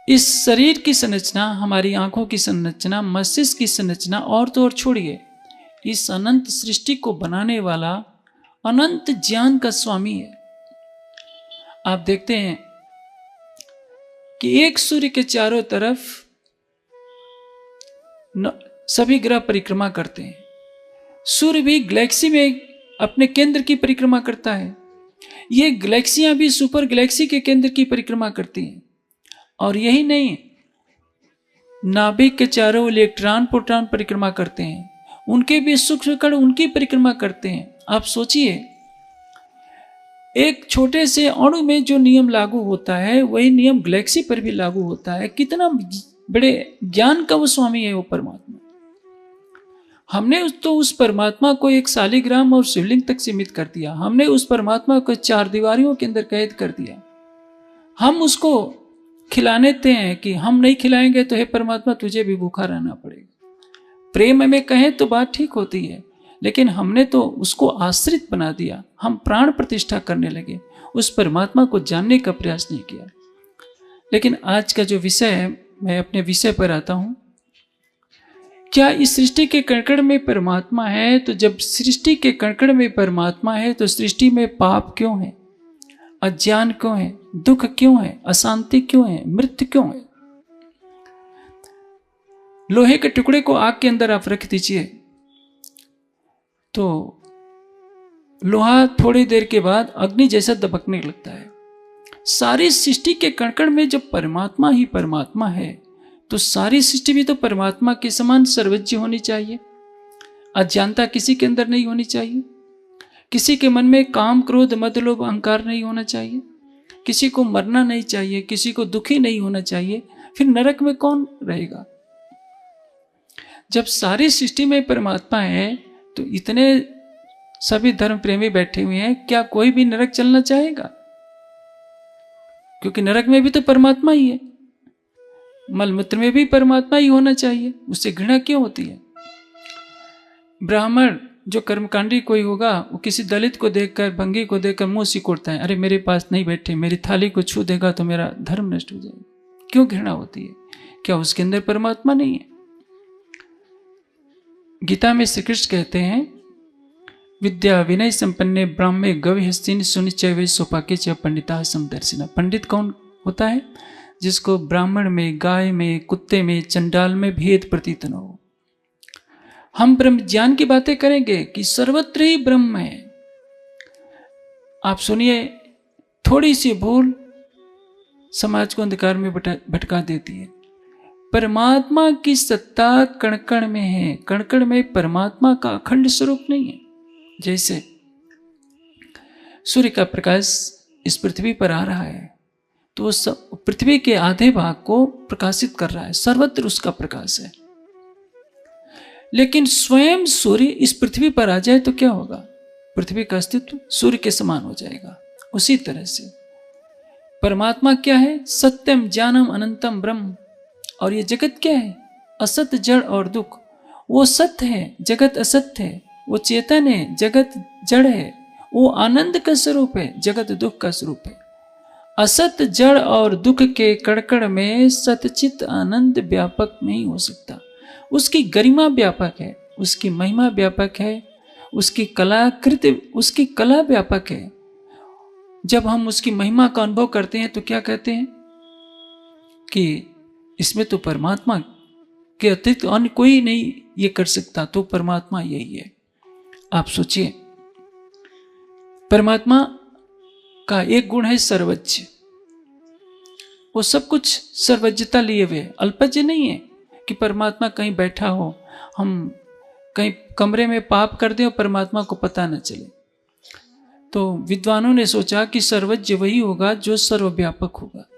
A: इस शरीर की संरचना, हमारी आंखों की संरचना, मस्तिष्क की संरचना, और तो और छोड़िए, इस अनंत सृष्टि को बनाने वाला अनंत ज्ञान का स्वामी है। आप देखते हैं कि एक सूर्य के चारों तरफ सभी ग्रह परिक्रमा करते हैं। सूर्य भी गैलेक्सी में अपने केंद्र की परिक्रमा करता है। ये गैलेक्सियां भी सुपर गैलेक्सी के केंद्र की परिक्रमा करती हैं। और यही नहीं, नाभिक के चारों इलेक्ट्रॉन प्रोटॉन परिक्रमा करते हैं, उनके भी सूक्ष्म कण उनकी परिक्रमा करते हैं। आप सोचिए, एक छोटे से अणु में जो नियम लागू होता है वही नियम गैलेक्सी पर भी लागू होता है। कितना बड़े ज्ञान का वो स्वामी है वो परमात्मा। हमने तो उस परमात्मा को एक शालिग्राम और शिवलिंग तक सीमित कर दिया। हमने उस परमात्मा को 4 दीवारियों के अंदर कैद कर दिया। हम उसको खिलाने हैं कि हम नहीं खिलाएंगे तो हे परमात्मा तुझे भी भूखा रहना पड़ेगा। प्रेम में कहें तो बात ठीक होती है, लेकिन हमने तो उसको आश्रित बना दिया। हम प्राण प्रतिष्ठा करने लगे, उस परमात्मा को जानने का प्रयास नहीं किया। लेकिन आज का जो विषय है, मैं अपने विषय पर आता हूं। क्या इस सृष्टि के कणकण में परमात्मा है? तो जब सृष्टि के कणकण में परमात्मा है तो सृष्टि में पाप क्यों है, अज्ञान क्यों है, दुख क्यों है, अशांति क्यों है, मृत्यु क्यों है? लोहे के टुकड़े को आग के अंदर आप रख दीजिए तो लोहा थोड़ी देर के बाद अग्नि जैसा दबकने लगता है। सारी सृष्टि के कणकण में जब परमात्मा ही परमात्मा है तो सारी सृष्टि भी तो परमात्मा के समान सर्वज्ञ होनी चाहिए। अज्ञानता किसी के अंदर नहीं होनी चाहिए। किसी के मन में काम क्रोध मद लोभ अहंकार नहीं होना चाहिए। किसी को मरना नहीं चाहिए, किसी को दुखी नहीं होना चाहिए। फिर नरक में कौन रहेगा? जब सारी सृष्टि में परमात्मा है तो इतने सभी धर्म प्रेमी बैठे हुए हैं, क्या कोई भी नरक चलना चाहेगा? क्योंकि नरक में भी तो परमात्मा ही है, मलमूत्र में भी परमात्मा ही होना चाहिए। उससे घृणा क्यों होती है? ब्राह्मण जो कर्मकांडी कोई होगा वो किसी दलित को देखकर, भंगी को देखकर मुंह सिकोड़ता है, अरे मेरे पास नहीं बैठे, मेरी थाली को छू देगा तो मेरा धर्म नष्ट हो जाएगा। क्यों घृणा होती है? क्या उसके अंदर परमात्मा नहीं है? गीता में श्री कृष्ण कहते हैं, विद्या विनय संपन्ने ब्राह्मे गविहस्तिन सुनिचय सोपाके च पंडिता समदर्शिना। पंडित कौन होता है? जिसको ब्राह्मण में, गाय में, कुत्ते में, चंडाल में भेद प्रतीत न हो। हम ब्रह्म ज्ञान की बातें करेंगे कि सर्वत्र ही ब्रह्म है। आप सुनिए, थोड़ी सी भूल समाज को अंधकार में भटका देती है। परमात्मा की सत्ता कण-कण में है। कण-कण में परमात्मा का अखंड स्वरूप नहीं है। जैसे सूर्य का प्रकाश इस पृथ्वी पर आ रहा है तो पृथ्वी के आधे भाग को प्रकाशित कर रहा है, सर्वत्र उसका प्रकाश है। लेकिन स्वयं सूर्य इस पृथ्वी पर आ जाए तो क्या होगा? पृथ्वी का अस्तित्व सूर्य के समान हो जाएगा। उसी तरह से परमात्मा क्या है? सत्यम ज्ञानम अनंतम ब्रह्म। और ये जगत क्या है? असत जड़ और दुख। वो सत्य है, जगत असत्य है। वो चेतन है, जगत जड़ है। वो आनंद का स्वरूप है, जगत दुख का स्वरूप है। असत जड़ और दुख के कड़कड़ में सतचित आनंद व्यापक नहीं हो सकता। उसकी गरिमा व्यापक है, उसकी महिमा व्यापक है, उसकी कलाकृति, उसकी कला व्यापक है। जब हम उसकी महिमा का अनुभव करते हैं तो क्या कहते हैं कि इसमें तो परमात्मा के अतिरिक्त अन्य कोई नहीं ये कर सकता, तो परमात्मा यही है। आप सोचिए, परमात्मा का एक गुण है सर्वज्ञ। वो सब कुछ सर्वज्ञता लिए हुए, अल्पज्ञ नहीं है कि परमात्मा कहीं बैठा हो, हम कहीं कमरे में पाप कर दें और परमात्मा को पता न चले। तो विद्वानों ने सोचा कि सर्वज्ञ वही होगा जो सर्वव्यापक होगा,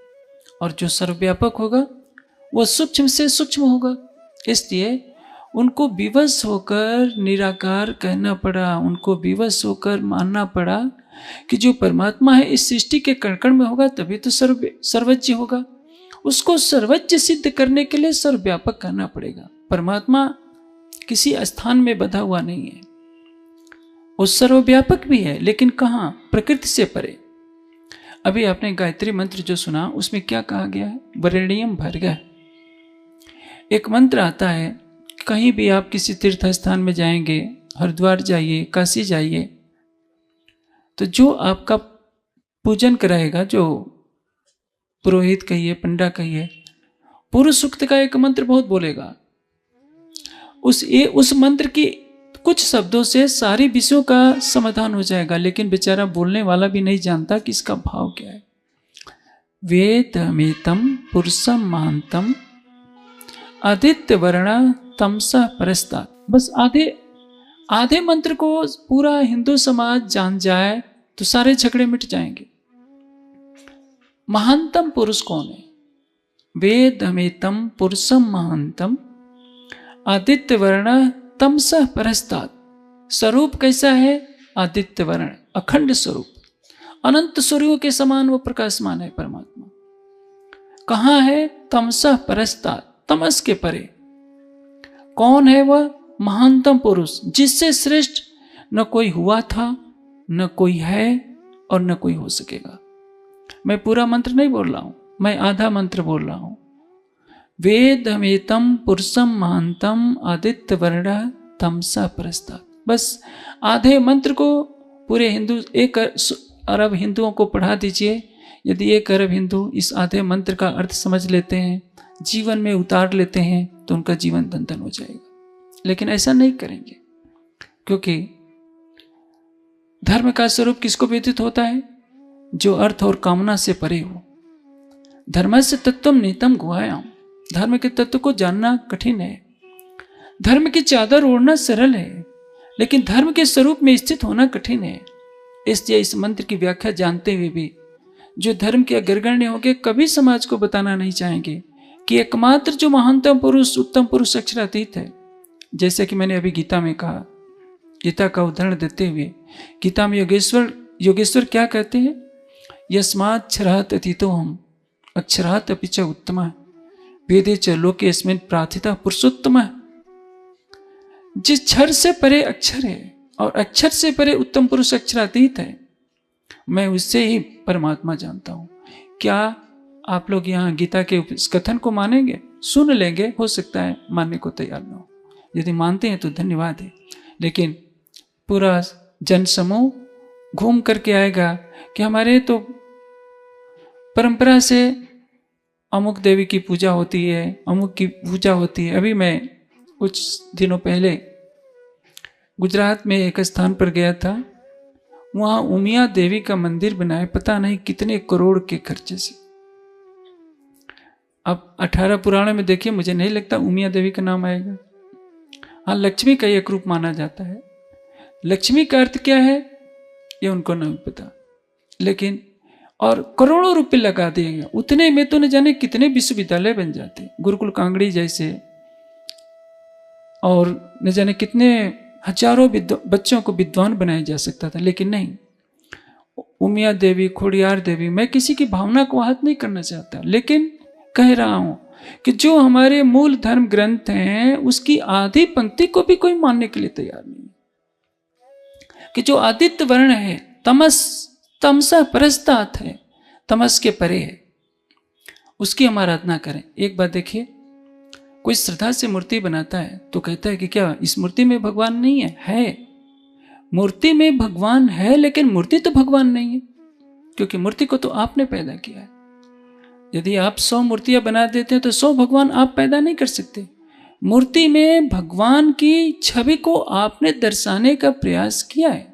A: और जो सर्वव्यापक होगा वो सूक्ष्म से सूक्ष्म होगा। इसलिए उनको विवश होकर निराकार कहना पड़ा, उनको विवश होकर मानना पड़ा कि जो परमात्मा है इस सृष्टि के कण-कण में होगा तभी तो सर्वज्ञ होगा। उसको सर्वज्ञ सिद्ध करने के लिए सर्वव्यापक कहना पड़ेगा। परमात्मा किसी स्थान में बंधा हुआ नहीं है, वो सर्वव्यापक भी है, लेकिन कहाँ? प्रकृति से परे। अभी आपने गायत्री मंत्र जो सुना उसमें क्या कहा गया है? वरेण्यम भर्गः। एक मंत्र आता है, कहीं भी आप किसी तीर्थ स्थान में जाएंगे, हरिद्वार जाइए, काशी जाइए, तो जो आपका पूजन कराएगा, जो पुरोहित कहिए, पंडा कहिए, पूर्व सूक्त का एक मंत्र बहुत बोलेगा। उस मंत्र की कुछ शब्दों से सारे विषयों का समाधान हो जाएगा, लेकिन बेचारा बोलने वाला भी नहीं जानता कि इसका भाव क्या है। वेदमेतम पुरुषम महांतम आदित्य वर्ण तमसा परस्ता। बस आधे मंत्र को पूरा हिंदू समाज जान जाए तो सारे झगड़े मिट जाएंगे। महानतम पुरुष कौन है? वेदमेतम पुरुषम महानतम आदित्य वर्ण तमसा परस्तात्। स्वरूप कैसा है? आदित्य वर्ण, अखंड स्वरूप, अनंत सूर्यों के समान वो प्रकाशमान है परमात्मा। कहाँ है? तमसा परस्तात्, तमस के परे। कौन है वह? महानतम पुरुष, जिससे श्रेष्ठ न कोई हुआ था, न कोई है और न कोई हो सकेगा। मैं पूरा मंत्र नहीं बोल रहा हूं, मैं आधा मंत्र बोल रहा हूं। वेदमेतम पुरुषम महानतम आदित्य वर्ण तमसा परस्तात्। बस आधे मंत्र को पूरे हिंदू 1 अरब हिंदुओं को पढ़ा दीजिए। यदि 1 अरब हिंदू इस आधे मंत्र का अर्थ समझ लेते हैं, जीवन में उतार लेते हैं, तो उनका जीवन धन धन हो जाएगा। लेकिन ऐसा नहीं करेंगे, क्योंकि धर्म का स्वरूप किसको व्यतीत होता है? जो अर्थ और कामना से परे हो। धर्मस्य तत्वम नीतम गुहायाम। धर्म के तत्व को जानना कठिन है। धर्म की चादर ओढ़ना सरल है, लेकिन धर्म के स्वरूप में स्थित होना कठिन है। इसलिए इस मंत्र की व्याख्या जानते हुए भी जो धर्म के अग्रगण्य होंगे कभी समाज को बताना नहीं चाहेंगे कि एकमात्र जो महानतम पुरुष, उत्तम पुरुष अक्षरातीत है। जैसे कि मैंने अभी गीता में कहा, गीता का उदाहरण देते हुए, गीता में योगेश्वर क्या कहते हैं? यस्मात् क्षरात् अतीतो हम अक्षरात् अपि च उत्तमः वेदे च लोके अस्मिन् प्रार्थिता पुरुषोत्तमः। जिस क्षर से परे अक्षर है और अक्षर से परे उत्तम पुरुष अक्षरातीत है, मैं उससे ही परमात्मा जानता हूं। क्या आप लोग यहाँ गीता के इस कथन को मानेंगे? सुन लेंगे, हो सकता है मानने को तैयार न हो। यदि मानते हैं तो धन्यवाद है, लेकिन पूरा जनसमूह घूम करके आएगा कि हमारे तो परंपरा से अमुक देवी की पूजा होती है, अमुक की पूजा होती है। अभी मैं कुछ दिनों पहले गुजरात में एक स्थान पर गया था, वहां उमिया देवी का मंदिर बनाए, पता नहीं कितने करोड़ के खर्चे से। अब 18 पुराणों में देखिए, मुझे नहीं लगता उमिया देवी का नाम आएगा। हाँ, लक्ष्मी का एक रूप माना जाता है। लक्ष्मी का अर्थ क्या है ये उनको नहीं पता, लेकिन और करोड़ों रुपए लगा दिए, उतने में तो न जाने कितने विश्वविद्यालय बन जाते, गुरुकुल कांगड़ी जैसे, और न जाने कितने हजारों बच्चों को विद्वान बनाया जा सकता था। लेकिन नहीं, उमिया देवी, खोड़ियार देवी, मैं किसी की भावना को आहत नहीं करना चाहता, लेकिन कह रहा हूं कि जो हमारे मूल धर्म ग्रंथ हैं उसकी आधी पंक्ति को भी कोई मानने के लिए तैयार नहीं, कि जो आदित्य वर्ण है, तमसा परस्तात् है, तमस के परे है, उसकी हम आराधना करें। एक बात देखिए, कोई श्रद्धा से मूर्ति बनाता है तो कहता है कि क्या इस मूर्ति में भगवान नहीं है? है, मूर्ति में भगवान है, लेकिन मूर्ति तो भगवान नहीं है, क्योंकि मूर्ति को तो आपने पैदा किया है। यदि आप 100 मूर्तियां बना देते हैं तो 100 भगवान आप पैदा नहीं कर सकते। मूर्ति में भगवान की छवि को आपने दर्शाने का प्रयास किया है।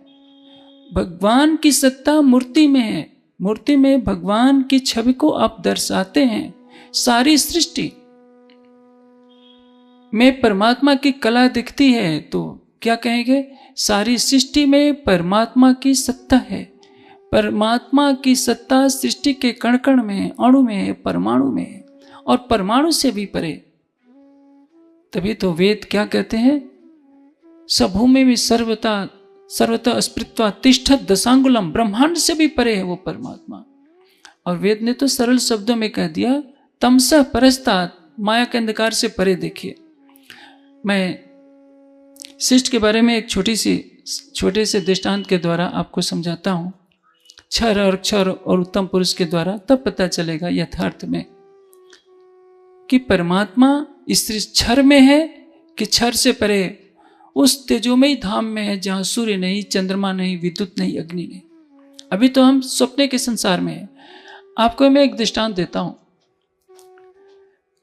A: भगवान की सत्ता मूर्ति में है, मूर्ति में भगवान की छवि को आप दर्शाते हैं। सारी सृष्टि में परमात्मा की कला दिखती है तो क्या कहेंगे? सारी सृष्टि में परमात्मा की सत्ता है। परमात्मा की सत्ता सृष्टि के कण कण में है, अणु में है, परमाणु में है, और परमाणु से भी परे। तभी तो वेद क्या कहते हैं? सभूमि में सर्वता स्पृत्वा तिष्ठत दशांगुलम। ब्रह्मांड से भी परे है वो परमात्मा। और वेद ने तो सरल शब्दों में कह दिया, तमसा परस्तात्, माया के अंधकार से परे देखिए। मैं शिष्ट के बारे में एक छोटे से दृष्टांत के द्वारा आपको समझाता हूं। क्षर और अक्षर और उत्तम पुरुष के द्वारा तब पता चलेगा यथार्थ में कि परमात्मा इस क्षर में है कि क्षर से परे उस तेजोमयी धाम में है, जहां सूर्य नहीं, चंद्रमा नहीं, विद्युत नहीं, अग्नि नहीं। अभी तो हम सपने के संसार में हैं। आपको मैं एक दृष्टांत देता हूं।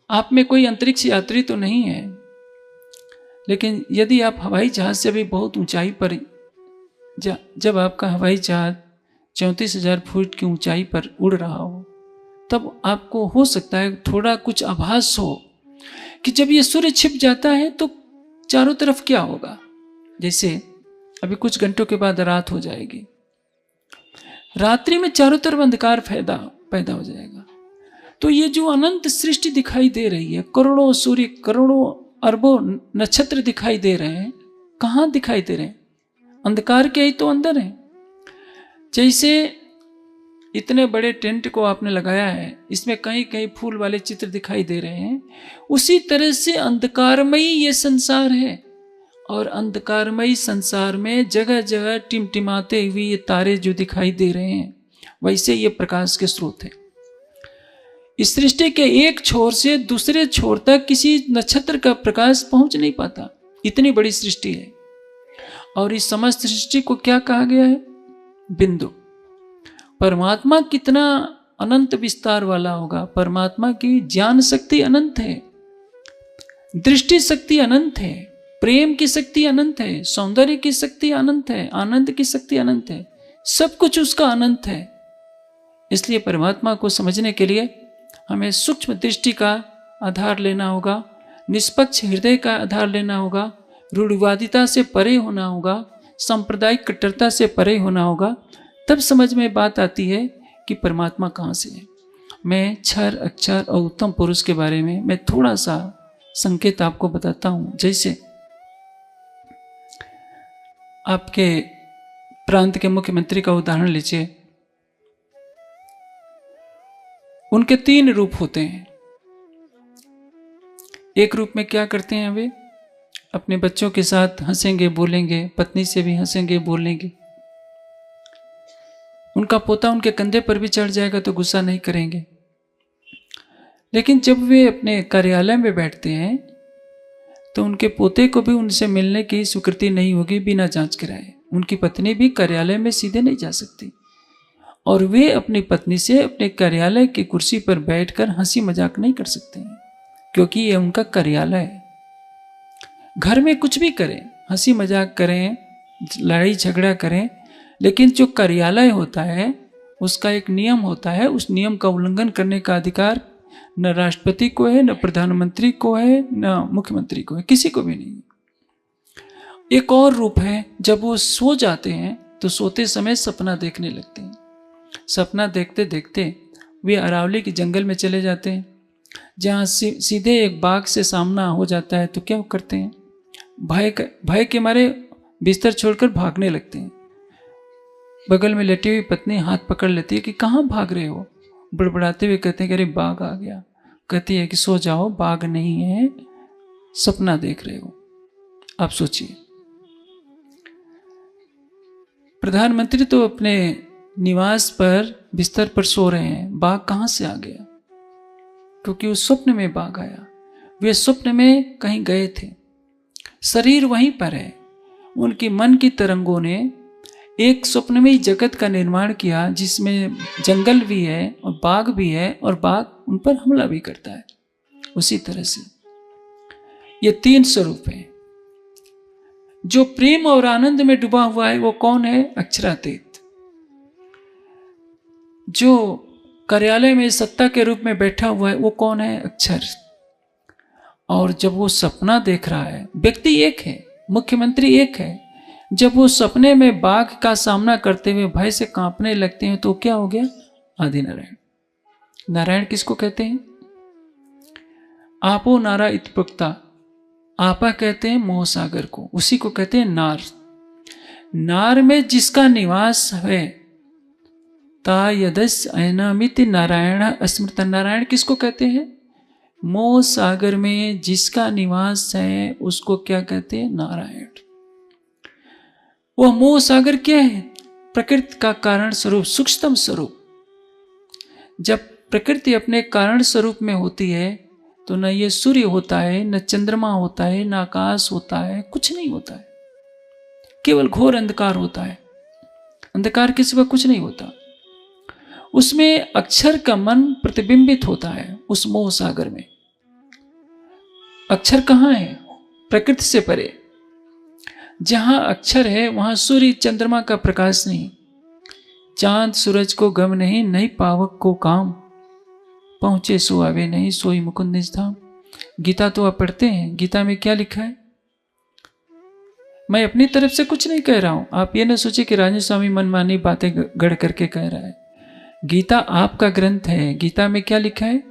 A: आप में कोई अंतरिक्ष यात्री तो नहीं है, लेकिन यदि आप हवाई जहाज से भी बहुत ऊंचाई पर जब आपका हवाई जहाज 34,000 फुट की ऊंचाई पर उड़ रहा हो, तब आपको हो सकता है थोड़ा कुछ आभास हो कि जब ये सूर्य छिप जाता है तो चारों तरफ क्या होगा। जैसे अभी कुछ घंटों के बाद रात हो जाएगी, रात्रि में चारों तरफ अंधकार पैदा हो जाएगा। तो ये जो अनंत सृष्टि दिखाई दे रही है, करोड़ों सूर्य, करोड़ों अरबों नक्षत्र दिखाई दे रहे हैं, कहाँ दिखाई दे रहे हैं? अंधकार के ही तो अंदर है। जैसे इतने बड़े टेंट को आपने लगाया है, इसमें कहीं कहीं फूल वाले चित्र दिखाई दे रहे हैं, उसी तरह से अंधकारमयी ये संसार है। और अंधकारमयी संसार में जगह जगह टिमटिमाते हुए ये तारे जो दिखाई दे रहे हैं, वैसे ये प्रकाश के स्रोत है। इस सृष्टि के एक छोर से दूसरे छोर तक किसी नक्षत्र का प्रकाश पहुंच नहीं पाता, इतनी बड़ी सृष्टि है। और इस समस्त सृष्टि को क्या कहा गया है? बिंदु। परमात्मा कितना अनंत विस्तार वाला होगा। परमात्मा की ज्ञान शक्ति अनंत है, दृष्टि शक्ति अनंत है, प्रेम की शक्ति अनंत है, सौंदर्य की शक्ति अनंत है, आनंद की शक्ति अनंत है, सब कुछ उसका अनंत है। इसलिए परमात्मा को समझने के लिए हमें सूक्ष्म दृष्टि का आधार लेना होगा, निष्पक्ष हृदय का आधार लेना होगा, रूढ़िवादिता से परे होना होगा, सांप्रदायिक कट्टरता से परे होना होगा। तब समझ में बात आती है कि परमात्मा कहाँ से है। मैं क्षर, अक्षर और उत्तम पुरुष के बारे में मैं थोड़ा सा संकेत आपको बताता हूँ। जैसे आपके प्रांत के मुख्यमंत्री का उदाहरण लीजिए, उनके 3 रूप होते हैं। एक रूप में क्या करते हैं वे? अपने बच्चों के साथ हंसेंगे बोलेंगे, पत्नी से भी हंसेंगे बोलेंगे, उनका पोता उनके कंधे पर भी चढ़ जाएगा तो गुस्सा नहीं करेंगे। लेकिन जब वे अपने कार्यालय में बैठते हैं तो उनके पोते को भी उनसे मिलने की स्वीकृति नहीं होगी बिना जांच कराए। उनकी पत्नी भी कार्यालय में सीधे नहीं जा सकती, और वे अपनी पत्नी से अपने कार्यालय की कुर्सी पर बैठकर हंसी मजाक नहीं कर सकते हैं, क्योंकि ये उनका कार्यालय है। घर में कुछ भी करें, हंसी मजाक करें, लड़ाई झगड़ा करें, लेकिन जो कार्यालय होता है उसका एक नियम होता है। उस नियम का उल्लंघन करने का अधिकार न राष्ट्रपति को है, न प्रधानमंत्री को है, न मुख्यमंत्री को है, किसी को भी नहीं। एक और रूप है, जब वो सो जाते हैं तो सोते समय सपना देखने लगते हैं। सपना देखते देखते वे अरावली के जंगल में चले जाते हैं, जहाँ सीधे एक बाघ से सामना हो जाता है। तो क्या करते हैं? भय के मारे बिस्तर छोड़कर भागने लगते हैं। बगल में लेटी हुई पत्नी हाथ पकड़ लेती है कि कहाँ भाग रहे हो? बड़बड़ाते हुए कहते हैं कि अरे बाघ आ गया। कहती है कि सो जाओ, बाघ नहीं है, सपना देख रहे हो। आप सोचिए, प्रधानमंत्री तो अपने निवास पर बिस्तर पर सो रहे हैं, बाघ कहाँ से आ गया? क्योंकि उस स्वप्न में बाघ आया। वे स्वप्न में कहीं गए थे, शरीर वहीं पर है। उनकी मन की तरंगों ने एक स्वप्न में ही जगत का निर्माण किया, जिसमें जंगल भी है और बाघ भी है, और बाघ उन पर हमला भी करता है। उसी तरह से ये 3 स्वरूप हैं। जो प्रेम और आनंद में डूबा हुआ है वो कौन है? अक्षरातीत। जो कार्यालय में सत्ता के रूप में बैठा हुआ है वो कौन है? अक्षर। और जब वो सपना देख रहा है, व्यक्ति एक है, मुख्यमंत्री एक है, जब वो सपने में बाघ का सामना करते हुए भय से कांपने लगते हैं तो क्या हो गया? आदि नारायण। नारायण किसको कहते हैं? आपो नारा इत्युक्ता। आपा कहते हैं मोह सागर को, उसी को कहते हैं नार। नार में जिसका निवास है, ता यदस अयनामिति नारायण अस्मृत। नारायण किसको कहते हैं? मोह सागर में जिसका निवास है उसको क्या कहते हैं? नारायण। वह मोह सागर क्या है? प्रकृति का कारण स्वरूप, सूक्ष्मतम स्वरूप। जब प्रकृति अपने कारण स्वरूप में होती है तो न ये सूर्य होता है, न चंद्रमा होता है, न आकाश होता है, कुछ नहीं होता है, केवल घोर अंधकार होता है। अंधकार के सिवा कुछ नहीं होता। उसमें अक्षर का मन प्रतिबिंबित होता है उस मोह सागर में। अक्षर कहाँ है? प्रकृति से परे। जहां अक्षर है वहां सूर्य चंद्रमा का प्रकाश नहीं, चांद सूरज को गम नहीं, नहीं पावक को काम, पहुंचे सो आवे नहीं, सोई मुकुंद निज धाम। गीता तो आप पढ़ते हैं, गीता में क्या लिखा है? मैं अपनी तरफ से कुछ नहीं कह रहा हूं, आप ये ना सोचे कि राजन स्वामी मनमानी बातें गढ़ करके कह रहा है। गीता आपका ग्रंथ है। गीता में क्या लिखा है?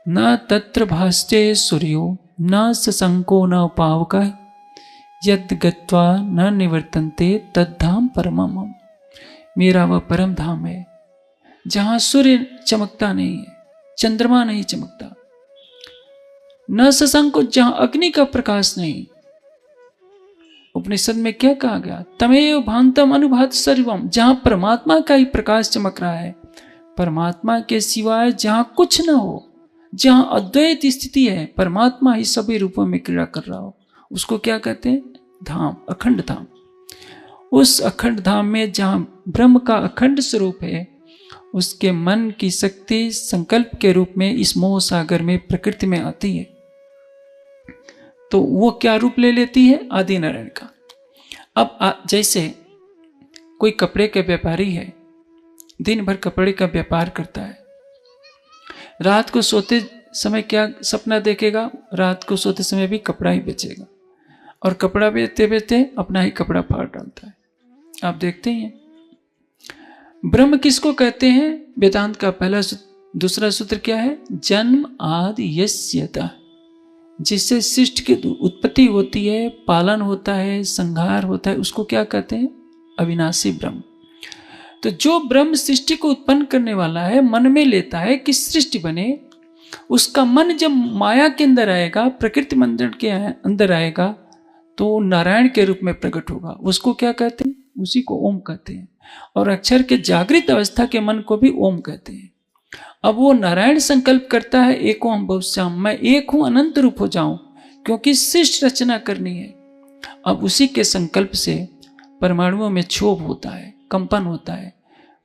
A: न तत्र भास्ते सूर्यो न सशंको न पावक यद गत्वा न निवर्तन्ते तद्धाम परमम। मेरा वह परम धाम है जहां सूर्य चमकता नहीं है, चंद्रमा नहीं चमकता, न शशांको, जहां अग्नि का प्रकाश नहीं। उपनिषद में क्या कहा गया? तमेव भांतम अनुभात सर्वम, जहां परमात्मा का ही प्रकाश चमक रहा है, परमात्मा के सिवाय जहां कुछ न हो, जहां अद्वैत स्थिति है, परमात्मा ही सभी रूपों में क्रीड़ा कर रहा हो, उसको क्या कहते हैं? धाम, अखंड धाम। उस अखंड धाम में जहां ब्रह्म का अखंड स्वरूप है, उसके मन की शक्ति संकल्प के रूप में इस मोह सागर में प्रकृति में आती है, तो वो क्या रूप ले लेती है? आदि नारायण का। अब जैसे कोई कपड़े के व्यापारी है, दिन भर कपड़े का व्यापार करता है, रात को सोते समय क्या सपना देखेगा? रात को सोते समय भी कपड़ा ही बेचेगा, और कपड़ा बेचते बेचते अपना ही कपड़ा फाड़ डालता है। आप देखते हैं। ब्रह्म किसको कहते हैं? वेदांत का पहला दूसरा सूत्र क्या है? जन्म आदि यस्यतः, जिससे सृष्टि की उत्पत्ति होती है, पालन होता है, संहार होता है, उसको क्या कहते हैं? अविनाशी ब्रह्म। तो जो ब्रह्म सृष्टि को उत्पन्न करने वाला है, मन में लेता है कि सृष्टि बने, उसका मन जब माया के अंदर आएगा, प्रकृति मंडल के अंदर आएगा, तो नारायण के रूप में प्रकट होगा। उसको क्या कहते हैं? उसी को ओम कहते हैं। और अक्षर के जागृत अवस्था के मन को भी ओम कहते हैं। अब वो नारायण संकल्प करता है, एको हम बहुश्याम, मैं एक हूं, अनंत रूप हो जाऊं, क्योंकि सृष्टि रचना करनी है। अब उसी के संकल्प से परमाणुओं में क्षोभ होता है, कंपन होता है,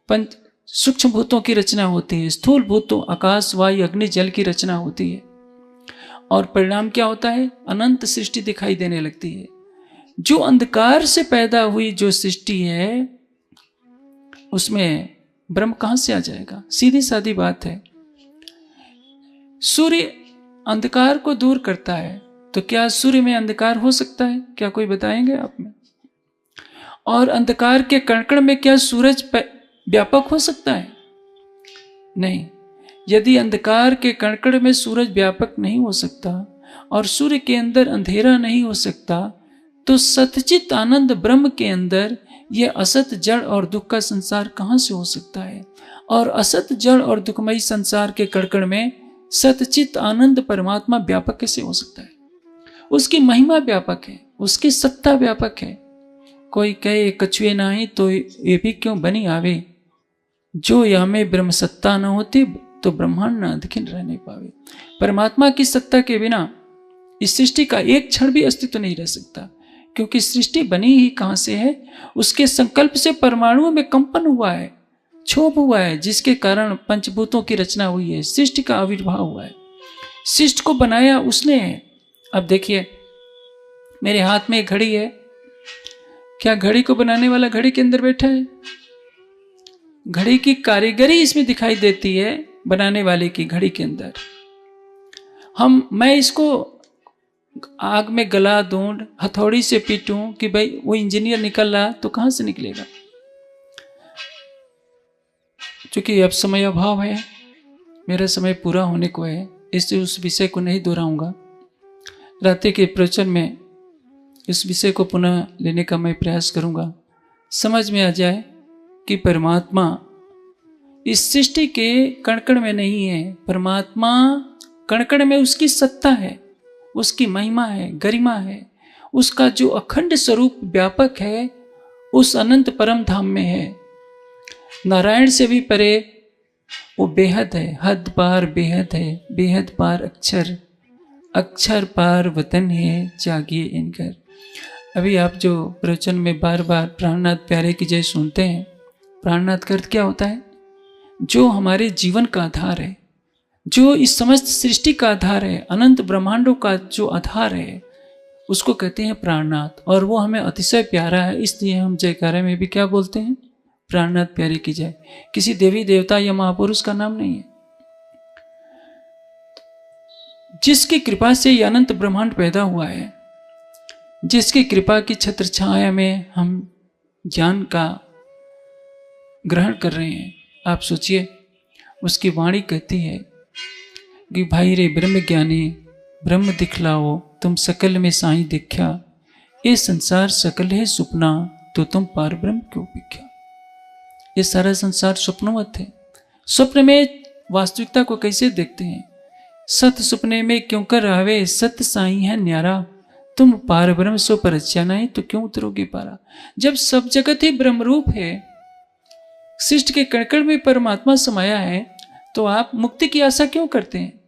A: पंच सूक्ष्म भूतों की रचना होती है, स्थूल भूतों आकाश वायु अग्नि जल की रचना होती है, और परिणाम क्या होता है? अनंत सृष्टि दिखाई देने लगती है। जो अंधकार से पैदा हुई जो सृष्टि है, उसमें ब्रह्म कहां से आ जाएगा? सीधी सादी बात है। सूर्य अंधकार को दूर करता है, तो क्या सूर्य में अंधकार हो सकता है? क्या कोई बताएंगे आप में? और अंधकार के कण में क्या सूरज व्यापक हो सकता है? नहीं। यदि अंधकार के कण में सूरज व्यापक नहीं हो सकता और सूर्य के अंदर अंधेरा नहीं हो सकता, तो सतचित आनंद ब्रह्म के अंदर यह असत जड़ और दुख का संसार कहां से हो सकता है? और असत जड़ और दुखमयी संसार के कण में सतचित आनंद परमात्मा व्यापक कैसे हो सकता है? उसकी महिमा व्यापक है, उसकी सत्ता व्यापक है। कोई कहे कछुए नाही तो ये भी क्यों बनी आवे, जो या में ब्रह्म सत्ता न होती तो ब्रह्मांड न अधखिन रह नहीं पावे। परमात्मा की सत्ता के बिना इस सृष्टि का एक क्षण भी अस्तित्व नहीं रह सकता, क्योंकि सृष्टि बनी ही कहां से है? उसके संकल्प से परमाणुओं में कंपन हुआ है, क्षोभ हुआ है, जिसके कारण पंचभूतों की रचना हुई है, सृष्टि का आविर्भाव हुआ है। सृष्टि को बनाया उसने है। अब देखिए, मेरे हाथ में एक घड़ी है, क्या घड़ी को बनाने वाला घड़ी के अंदर बैठा है? घड़ी की कारीगरी इसमें दिखाई देती है बनाने वाले की घड़ी के अंदर। मैं इसको आग में गला दूं, हथौड़ी से पीटूं कि भाई वो इंजीनियर निकल रहा, तो कहां से निकलेगा? क्योंकि अब समय अभाव है, मेरा समय पूरा होने को है, इसलिए उस विषय को नहीं दोहराऊंगा। रात्रि के प्रवचन में इस विषय को पुनः लेने का मैं प्रयास करूंगा, समझ में आ जाए कि परमात्मा इस सृष्टि के कण में नहीं है। परमात्मा कण में उसकी सत्ता है, उसकी महिमा है, गरिमा है, उसका जो अखंड स्वरूप व्यापक है, उस अनंत परम धाम में है। नारायण से भी परे वो बेहद है, हद पार बेहद है, बेहद पार अक्षर, अक्षर पार वतन है, जागिए इनकर। अभी आप जो प्रवचन में बार बार प्राणनाथ प्यारे की जय सुनते हैं, प्राणनाथ का अर्थ क्या होता है? जो हमारे जीवन का आधार है, जो इस समस्त सृष्टि का आधार है, अनंत ब्रह्मांडों का जो आधार है, उसको कहते हैं प्राणनाथ, और वो हमें अतिशय प्यारा है, इसलिए हम जयकारे में भी क्या बोलते हैं, प्राणनाथ प्यारे की जय। किसी देवी देवता या महापुरुष का नाम नहीं है। जिसकी कृपा से ये अनंत ब्रह्मांड पैदा हुआ है, जिसकी कृपा की छत्र छाया में हम ज्ञान का ग्रहण कर रहे हैं, आप सोचिए, उसकी वाणी कहती है कि भाई रे ब्रह्म ज्ञानी ब्रह्म दिखलाओ, तुम सकल में साई दिख्या, ये संसार सकल है सुपना, तो तुम पार ब्रह्म क्यों बिख्या। ये सारा संसार स्वप्नवत है। स्वप्न में वास्तविकता को कैसे देखते हैं, सत सुपने में क्यों कर आवे, सत्य साई है न्यारा, तुम पार ब्रह्म सो परच्या नहीं, तो क्यों उतरोगे पारा। जब सब जगत ही ब्रह्म रूप है, सृष्टि के कणकण में परमात्मा समाया है, तो आप मुक्ति की आशा क्यों करते हैं,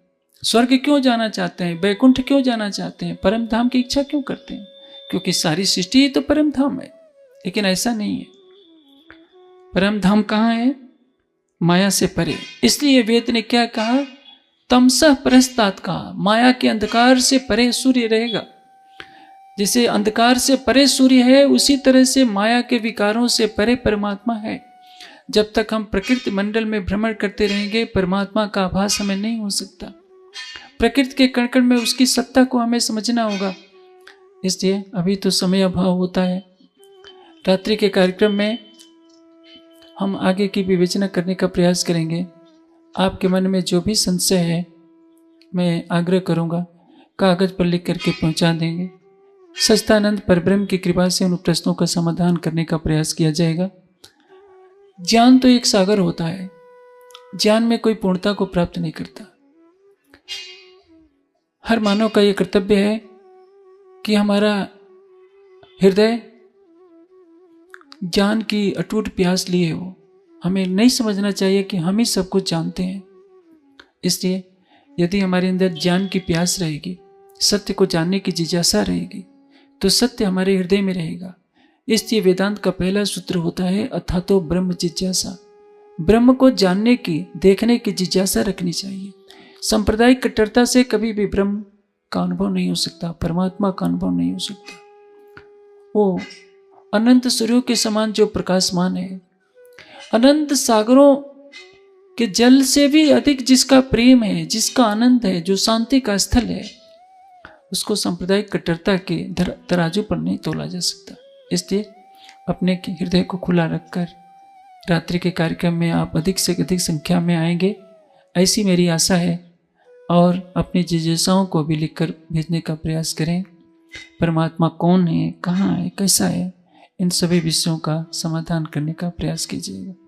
A: स्वर्ग क्यों जाना चाहते हैं, बैकुंठ क्यों जाना चाहते हैं, परम धाम की इच्छा क्यों करते हैं। क्योंकि सारी सृष्टि ही तो परम धाम है। लेकिन ऐसा नहीं है। परम धाम कहाँ है, माया से परे। इसलिए वेद ने क्या कहा, तमसः परस्तात कहा, माया के अंधकार से परे सूर्य रहेगा। जैसे अंधकार से परे सूर्य है, उसी तरह से माया के विकारों से परे परमात्मा है। जब तक हम प्रकृति मंडल में भ्रमण करते रहेंगे, परमात्मा का आभास हमें नहीं हो सकता। प्रकृति के कण कण में उसकी सत्ता को हमें समझना होगा। इसलिए अभी तो समय अभाव होता है। रात्रि के कार्यक्रम में हम आगे की विवेचना करने का प्रयास करेंगे। आपके मन में जो भी संशय है, मैं आग्रह करूंगा कागज पर लिख करके पहुंचा देंगे। सच्चिदानंद परब्रह्म की कृपा से उन प्रश्नों का समाधान करने का प्रयास किया जाएगा। ज्ञान तो एक सागर होता है, ज्ञान में कोई पूर्णता को प्राप्त नहीं करता। हर मानव का यह कर्तव्य है कि हमारा हृदय ज्ञान की अटूट प्यास लिए हो। हमें नहीं समझना चाहिए कि हम ही सब कुछ जानते हैं। इसलिए यदि हमारे अंदर ज्ञान की प्यास रहेगी, सत्य को जानने की जिज्ञासा रहेगी, तो सत्य हमारे हृदय में रहेगा। इसलिए वेदांत का पहला सूत्र होता है अथातो ब्रह्म जिज्ञासा। ब्रह्म को जानने की, देखने की जिज्ञासा रखनी चाहिए। सांप्रदायिक कट्टरता से कभी भी ब्रह्म का अनुभव नहीं हो सकता, परमात्मा का अनुभव नहीं हो सकता। वो अनंत सूर्यों के समान जो प्रकाशमान है, अनंत सागरों के जल से भी अधिक जिसका प्रेम है, जिसका आनंद है, जो शांति का स्थल है, उसको सांप्रदायिक कट्टरता के तराजू पर नहीं तोला जा सकता। इसलिए अपने हृदय को खुला रखकर रात्रि के कार्यक्रम में आप अधिक से अधिक संख्या में आएंगे, ऐसी मेरी आशा है। और अपनी जिज्ञासाओं को भी लिखकर भेजने का प्रयास करें। परमात्मा कौन है, कहाँ है, कैसा है, इन सभी विषयों का समाधान करने का प्रयास कीजिएगा।